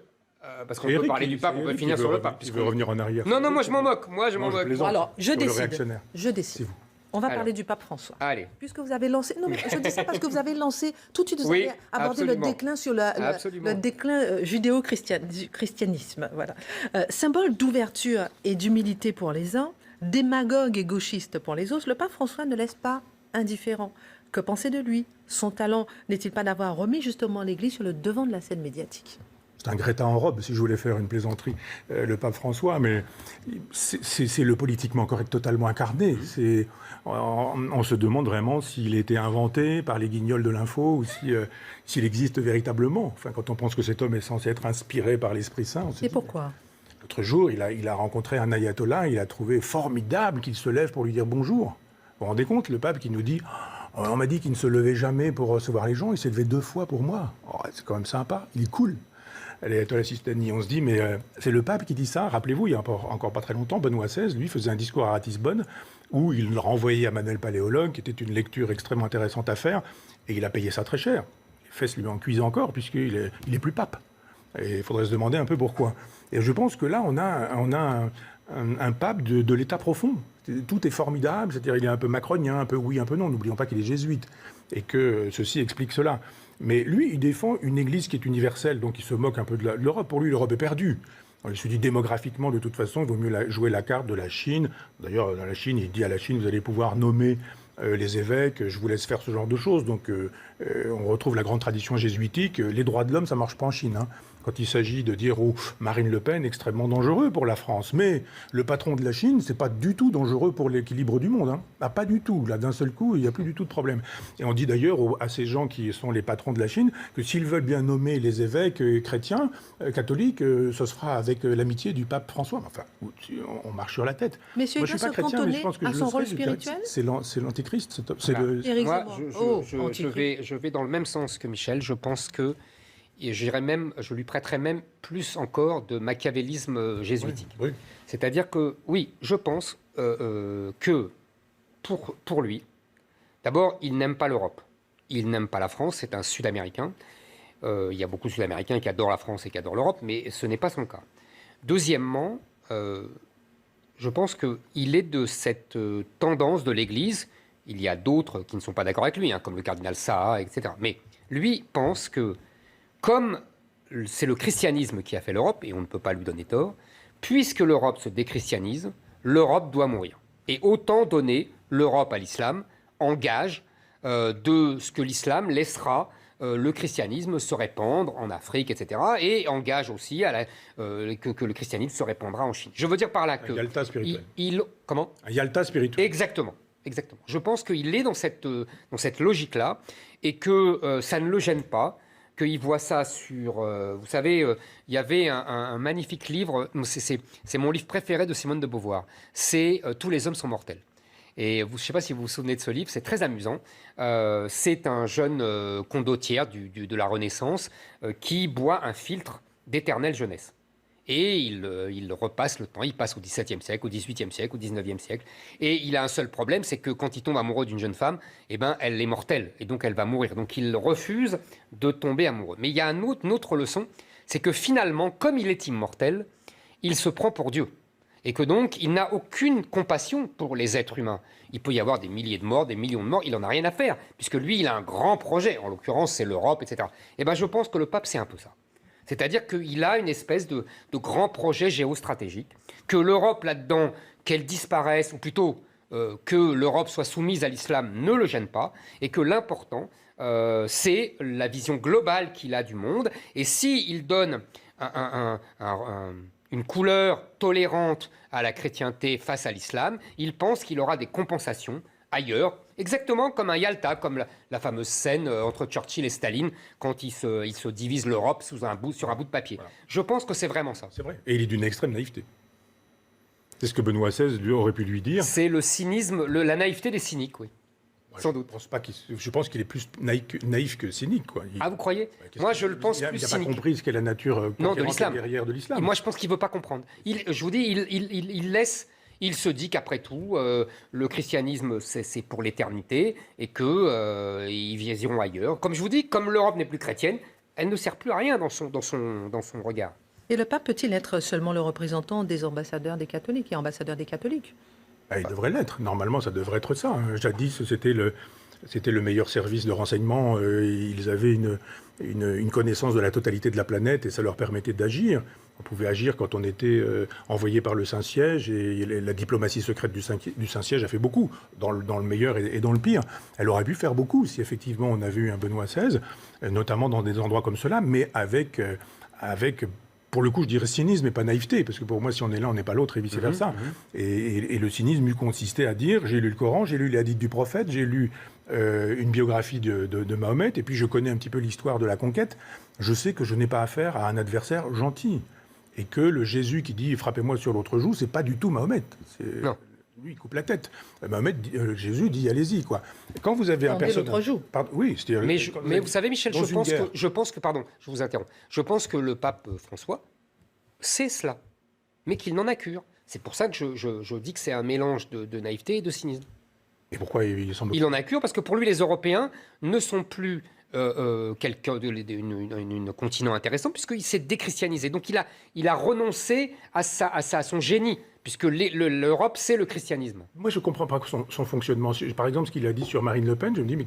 parce qu'on C'est peut Eric parler qui- du pape, c'est on peut Eric finir qui sur veut le pape. qui veut revenir en arrière. Non, moi je m'en moque. Moi je m'en Non, je moque. plaisante. Alors, je Sur le décide. réactionnaire. Je décide. C'est vous. On va Alors. parler du pape François. Allez. Puisque vous avez lancé... Non, mais je dis ça parce que vous avez lancé... Tout de suite, vous Oui, avez abordé absolument. le déclin sur Absolument. le déclin judéo-christianisme. Voilà. Symbole d'ouverture et d'humilité pour les uns, démagogue et gauchiste pour les autres, le pape François ne laisse pas indifférent. Que penser de lui? Son talent n'est-il pas d'avoir remis justement l'Église sur le devant de la scène médiatique? C'est un Greta en robe, si je voulais faire une plaisanterie, le pape François, mais c'est le politiquement correct totalement incarné. On se demande vraiment s'il a été inventé par les guignols de l'info ou s'il existe véritablement. Enfin, quand on pense que cet homme est censé être inspiré par l'Esprit Saint, on se Et dit, pourquoi? l'autre jour, il a rencontré un ayatollah, il a trouvé formidable qu'il se lève pour lui dire bonjour. Vous vous rendez compte, le pape qui nous dit On m'a dit qu'il ne se levait jamais pour recevoir les gens, il s'est levé 2 fois pour moi. Oh, c'est quand même sympa, il est cool. L'ayatollah Sistani, on se dit, mais c'est le pape qui dit ça. Rappelez-vous, il y a encore pas très longtemps, Benoît XVI, lui, faisait un discours à Ratisbonne où il renvoyait à Manuel Paléologue, qui était une lecture extrêmement intéressante à faire, et il a payé ça très cher. Les fesses lui en cuisent encore, puisqu'il est plus pape. Et il faudrait se demander un peu pourquoi. Et je pense que là, on a un pape de l'état profond. Tout est formidable, c'est-à-dire il est un peu macronien, un peu oui, un peu non. N'oublions pas qu'il est jésuite, et que ceci explique cela. Mais lui, il défend une église qui est universelle, donc il se moque un peu de l'Europe. Pour lui, l'Europe est perdue. Il se dit démographiquement, de toute façon, il vaut mieux jouer la carte de la Chine. D'ailleurs, dans la Chine, il dit à la Chine, vous allez pouvoir nommer les évêques, je vous laisse faire ce genre de choses. Donc on retrouve la grande tradition jésuitique. Les droits de l'homme, ça ne marche pas en Chine. Hein. Quand il s'agit de dire Marine Le Pen, extrêmement dangereux pour la France. Mais le patron de la Chine, c'est pas du tout dangereux pour l'équilibre du monde. Hein. Ah, pas du tout. Là, d'un seul coup, il n'y a plus du tout de problème. Et on dit d'ailleurs à ces gens qui sont les patrons de la Chine que s'ils veulent bien nommer les évêques chrétiens, catholiques, ce sera avec l'amitié du pape François. Enfin, on marche sur la tête. Messieurs, moi, je suis pas chrétien, mais je pense que à son rôle spirituel. C'est l'antéchrist. Moi, je vais dans le même sens que Michel. Je pense que et je lui prêterais même plus encore de machiavélisme jésuitique. Oui. C'est-à-dire que, oui, je pense que pour lui, d'abord, il n'aime pas l'Europe. Il n'aime pas la France, c'est un Sud-Américain. Il y a beaucoup de Sud-Américains qui adorent la France et qui adorent l'Europe, mais ce n'est pas son cas. Deuxièmement, je pense qu'il est de cette tendance de l'Église. Il y a d'autres qui ne sont pas d'accord avec lui, hein, comme le cardinal Saha, etc. Mais lui pense que comme c'est le christianisme qui a fait l'Europe, et on ne peut pas lui donner tort, puisque l'Europe se déchristianise, l'Europe doit mourir. Et autant donner l'Europe à l'islam en gage de ce que l'islam laissera le christianisme se répandre en Afrique, etc. Et en gage aussi que le christianisme se répandra en Chine. Je veux dire par là que... Un Yalta spirituel. Comment ? Un Yalta spirituel. Exactement. Exactement. Je pense qu'il est dans cette logique-là et que ça ne le gêne pas, qu'il voit ça sur... vous savez, il y avait un magnifique livre, c'est mon livre préféré de Simone de Beauvoir, c'est « Tous les hommes sont mortels ». Et je ne sais pas si vous vous souvenez de ce livre, c'est très amusant. C'est un jeune condottière de la Renaissance qui boit un filtre d'éternelle jeunesse. Et il repasse le temps, il passe au XVIIe siècle, au XVIIIe siècle, au XIXe siècle. Et il a un seul problème, c'est que quand il tombe amoureux d'une jeune femme, eh ben, elle est mortelle, et donc elle va mourir. Donc il refuse de tomber amoureux. Mais il y a une autre leçon, c'est que finalement, comme il est immortel, il se prend pour Dieu. Et que donc, il n'a aucune compassion pour les êtres humains. Il peut y avoir des milliers de morts, des millions de morts, il n'en a rien à faire, puisque lui, il a un grand projet. En l'occurrence, c'est l'Europe, etc. Et ben, je pense que le pape, c'est un peu ça. C'est-à-dire qu'il a une espèce de grand projet géostratégique, que l'Europe, là-dedans, qu'elle disparaisse, ou plutôt que l'Europe soit soumise à l'islam, ne le gêne pas, et que l'important, c'est la vision globale qu'il a du monde. Et s'il donne une couleur tolérante à la chrétienté face à l'islam, il pense qu'il aura des compensations ailleurs, exactement comme un Yalta, comme la fameuse scène entre Churchill et Staline, quand ils se divisent l'Europe sur un bout de papier. Voilà. Je pense que c'est vraiment ça. C'est vrai. Et il est d'une extrême naïveté. C'est ce que Benoît XVI aurait pu lui dire. C'est le cynisme, la naïveté des cyniques, oui. Moi, sans doute. Je pense qu'il est plus naïf que cynique. Quoi. Ah, vous croyez ? Moi, je le pense plus cynique. Il n'a pas compris ce qu'est la nature guerrière de l'islam. Moi, je pense qu'il ne veut pas comprendre. Je vous dis, il laisse... Il se dit qu'après tout, le christianisme, c'est pour l'éternité et qu'ils iront ailleurs. Comme je vous dis, comme l'Europe n'est plus chrétienne, elle ne sert plus à rien dans son regard. Et le pape peut-il être seulement le représentant des ambassadeurs des catholiques et ambassadeurs des catholiques ? Il devrait l'être. Normalement, ça devrait être ça. Jadis, c'était le meilleur service de renseignement. Ils avaient une connaissance de la totalité de la planète et ça leur permettait d'agir. On pouvait agir quand on était envoyé par le Saint-Siège et la diplomatie secrète du Saint-Siège a fait beaucoup, dans le meilleur et dans le pire. Elle aurait pu faire beaucoup si effectivement on avait eu un Benoît XVI, notamment dans des endroits comme cela, mais avec pour le coup, je dirais cynisme et pas naïveté, parce que pour moi, si on est l'un, on n'est pas l'autre et vice-versa. Et le cynisme lui consistait à dire, j'ai lu le Coran, j'ai lu les hadiths du prophète, j'ai lu une biographie de Mahomet, et puis je connais un petit peu l'histoire de la conquête. Je sais que je n'ai pas affaire à un adversaire gentil. Et que le Jésus qui dit « frappez-moi sur l'autre joue », c'est pas du tout Mahomet. Non. Lui, il coupe la tête. Jésus dit allez-y, quoi. Quand vous avez un personnage. Oui, c'est-à-dire. Mais vous savez, Michel, je pense que, pardon, je vous interromps. Je pense que le pape François sait cela, mais qu'il n'en a cure. C'est pour ça que je dis que c'est un mélange de naïveté et de cynisme. Et pourquoi il semble. Il en a cure parce que pour lui, les Européens ne sont plus quelqu'un d'un continent intéressant, puisqu'il s'est déchristianisé. Donc il a renoncé à son génie, puisque l'Europe, c'est le christianisme. Moi, je ne comprends pas son fonctionnement. Par exemple, ce qu'il a dit sur Marine Le Pen, je me dis, mais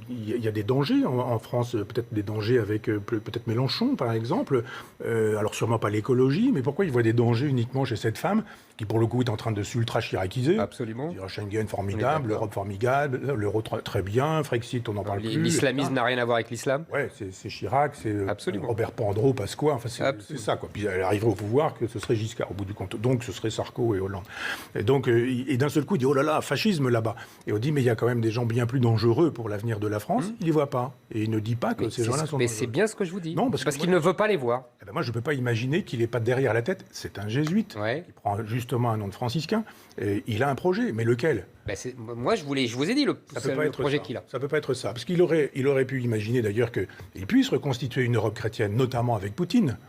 il y a des dangers en France, peut-être des dangers avec peut-être Mélenchon, par exemple. Alors, sûrement pas l'écologie, mais pourquoi il voit des dangers uniquement chez cette femme qui, pour le coup, est en train de s'ultra-chiraquiser? Absolument. Schengen, formidable, l'Europe, formidable, l'euro, très bien, Frexit, on n'en parle plus. L'islamisme n'a rien à voir avec l'islam. Oui, c'est Chirac, c'est Robert Pandreau, Pasqua, enfin, c'est ça, quoi. Puis elle arriverait au pouvoir que ce serait Giscard, au bout du compte. Donc, ce serait Sarko et Hollande. Et donc, d'un seul coup, il dit, oh là là, fascisme là-bas. Et on dit, mais il y a quand même des gens bien plus dangereux pour l'avenir de la France. Il ne les voit pas. Et il ne dit pas que ces gens-là sont dangereux. Mais c'est bien ce que je vous dis. Non, parce qu'il ne veut pas les voir. Eh ben moi, je ne peux pas imaginer qu'il n'ait pas derrière la tête. C'est un jésuite. Ouais. Il prend justement un nom de franciscain. Et il a un projet. Mais lequel? Moi, je vous ai dit le projet qu'il a. Ça ne peut pas être ça. Parce qu'il aurait pu imaginer d'ailleurs qu'il puisse reconstituer une Europe chrétienne, notamment avec Poutine.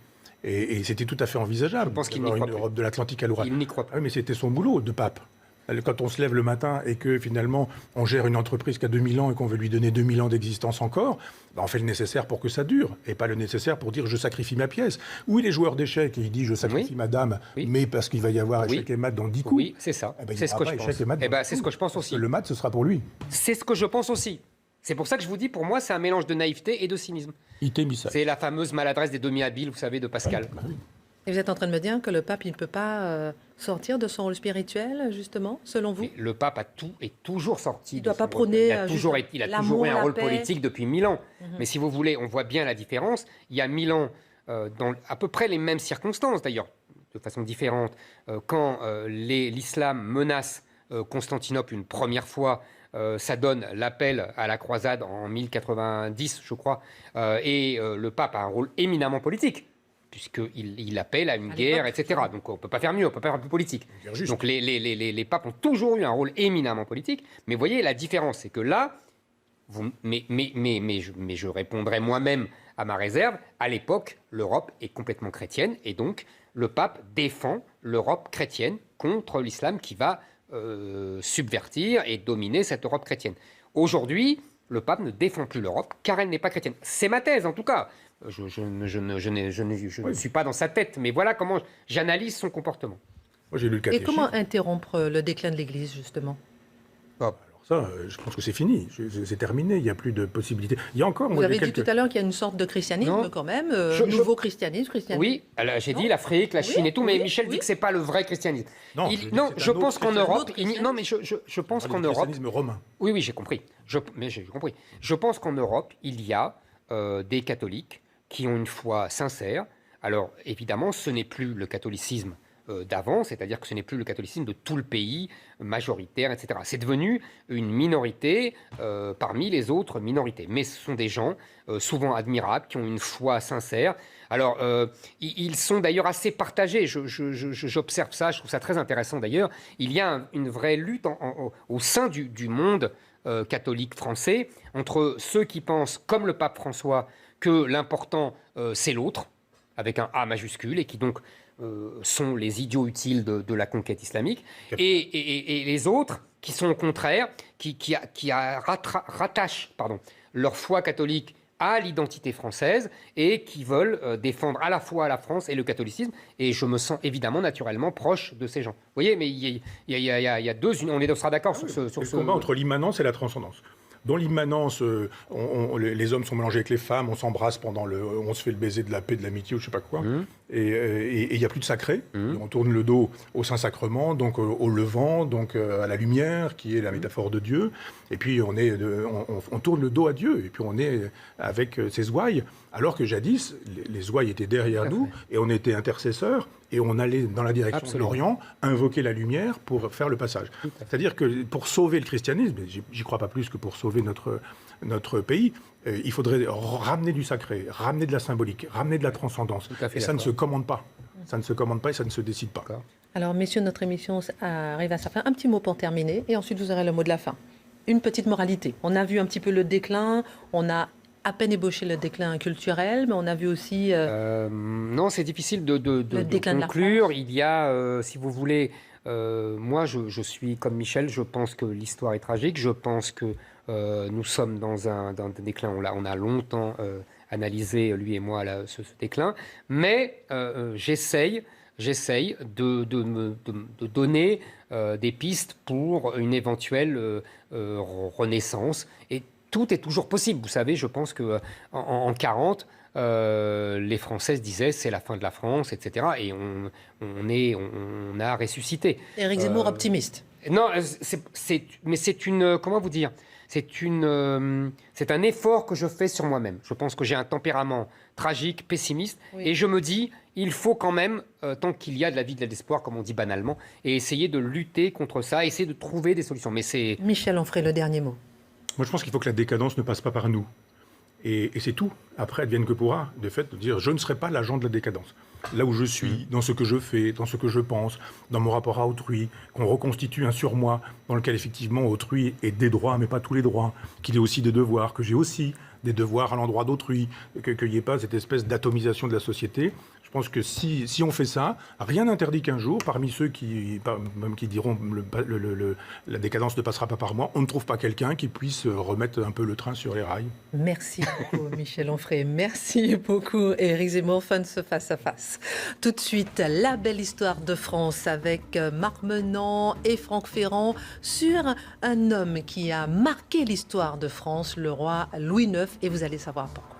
Et c'était tout à fait envisageable. Je pense qu'il n'y croit une Europe de l'Atlantique à l'Oural. Il n'y croit pas. Ah oui, mais c'était son boulot de pape. Quand on se lève le matin et que finalement on gère une entreprise qui a 2000 ans et qu'on veut lui donner 2000 ans d'existence encore, on fait le nécessaire pour que ça dure et pas le nécessaire pour dire je sacrifie ma pièce. Oui, les joueurs d'échecs, il dit je sacrifie ma dame, mais parce qu'il va y avoir échec et mat dans 10 coups. Oui, c'est ça. C'est ce que je pense. C'est ce que je pense aussi. Le mat, ce sera pour lui. C'est ce que je pense aussi. C'est pour ça que je vous dis, pour moi, c'est un mélange de naïveté et de cynisme. C'est la fameuse maladresse des demi-habiles, vous savez, de Pascal. Oui. Et vous êtes en train de me dire que le pape, il ne peut pas sortir de son rôle spirituel, justement, selon vous? Mais le pape est toujours sorti. Il ne doit pas prôner. Il a toujours eu un rôle politique depuis 1000 ans. Mais si vous voulez, on voit bien la différence. Il y a 1000 ans, dans à peu près les mêmes circonstances, d'ailleurs, de façon différente, quand l'islam menace Constantinople une première fois, ça donne l'appel à la croisade en 1090, je crois, et le pape a un rôle éminemment politique, puisqu'il appelle à une guerre, etc. Donc on ne peut pas faire mieux, on ne peut pas faire plus politique. Donc les papes ont toujours eu un rôle éminemment politique, mais vous voyez, la différence, c'est que là, mais je répondrai moi-même à ma réserve, à l'époque, l'Europe est complètement chrétienne, et donc le pape défend l'Europe chrétienne contre l'islam qui va subvertir et dominer cette Europe chrétienne. Aujourd'hui, le pape ne défend plus l'Europe car elle n'est pas chrétienne. C'est ma thèse en tout cas. Je ne suis pas dans sa tête, mais voilà comment j'analyse son comportement. Moi, j'ai lu le Et comment interrompre le déclin de l'Église, justement? Ça, je pense que c'est fini, c'est terminé, il n'y a plus de possibilités. Il y a encore... Vous avez dit tout à l'heure qu'il y a une sorte de christianisme quand même, nouveau christianisme. Oui, j'ai dit l'Afrique, la Chine et tout, mais Michel dit que ce n'est pas le vrai christianisme. Non, je pense qu'en Europe... Non, mais je pense qu'en Europe... Le christianisme romain. Oui, j'ai compris. Je pense qu'en Europe, il y a des catholiques qui ont une foi sincère. Alors, évidemment, ce n'est plus le catholicisme d'avant, c'est-à-dire que ce n'est plus le catholicisme de tout le pays, majoritaire, etc. C'est devenu une minorité parmi les autres minorités. Mais ce sont des gens souvent admirables, qui ont une foi sincère. Alors, ils sont d'ailleurs assez partagés. J'observe ça, je trouve ça très intéressant d'ailleurs. Il y a une vraie lutte au sein du monde catholique français entre ceux qui pensent, comme le pape François, que l'important c'est l'autre, avec un A majuscule, et qui donc sont les idiots utiles de la conquête islamique, et les autres qui sont au contraire, qui rattachent leur foi catholique à l'identité française et qui veulent défendre à la fois la France et le catholicisme. Et je me sens évidemment naturellement proche de ces gens. Vous voyez, mais il y a deux... On sera d'accord sur ce combat entre l'immanence et la transcendance. Dans l'immanence, les hommes sont mélangés avec les femmes, on s'embrasse on se fait le baiser de la paix, de l'amitié ou je sais pas quoi. Et il n'y a plus de sacré. On tourne le dos au Saint-Sacrement, donc au levant, donc à la lumière, qui est la métaphore de Dieu. Et puis on tourne le dos à Dieu, et puis on est avec ses ouailles, alors que jadis, les ouailles étaient derrière nous, et on était intercesseurs, et on allait dans la direction de l'Orient, invoquer la lumière pour faire le passage. C'est-à-dire que pour sauver le christianisme, j'y crois pas plus que pour sauver notre pays, il faudrait ramener du sacré, ramener de la symbolique, ramener de la transcendance. Et ça ne se commande pas. Ça ne se commande pas et ça ne se décide pas. Alors, messieurs, notre émission arrive à sa fin. Un petit mot pour terminer, et ensuite vous aurez le mot de la fin. Une petite moralité. On a vu un petit peu le déclin, on a à peine ébauché le déclin culturel, mais on a vu aussi... Non, c'est difficile de déclin de la conclure. France. Il y a, si vous voulez, moi je suis comme Michel, je pense que l'histoire est tragique, je pense que nous sommes dans un déclin, on a longtemps analysé, lui et moi, ce déclin, mais j'essaye de donner des pistes pour une éventuelle renaissance. Et tout est toujours possible. Vous savez, je pense qu'en en 40, les Français se disaient c'est la fin de la France, etc. Et on a ressuscité. Éric Zemmour optimiste. Non, mais c'est une... Comment vous dire ? C'est un effort que je fais sur moi-même. Je pense que j'ai un tempérament tragique, pessimiste, Oui. et je me dis, il faut quand même, tant qu'il y a de la vie, de l'espoir, comme on dit banalement, et essayer de lutter contre ça, essayer de trouver des solutions. Mais c'est... Michel Onfray, le dernier mot. Moi, je pense qu'il faut que la décadence ne passe pas par nous. Et c'est tout. Après, advienne que pourra, de fait, de dire je ne serai pas l'agent de la décadence. Là où je suis, dans ce que je fais, dans ce que je pense, dans mon rapport à autrui, qu'on reconstitue un surmoi dans lequel effectivement autrui ait des droits, mais pas tous les droits, qu'il ait aussi des devoirs, que j'ai aussi des devoirs à l'endroit d'autrui, qu'il n'y ait pas cette espèce d'atomisation de la société. Je pense que si on fait ça, rien n'interdit qu'un jour, parmi ceux qui diront la décadence ne passera pas par moi, on ne trouve pas quelqu'un qui puisse remettre un peu le train sur les rails. Merci beaucoup, Michel Onfray. Merci beaucoup, Éric Zemmour. Fin de ce face-à-face. Tout de suite, la belle histoire de France avec Marc Menant et Franck Ferrand sur un homme qui a marqué l'histoire de France, le roi Louis IX, et vous allez savoir pourquoi.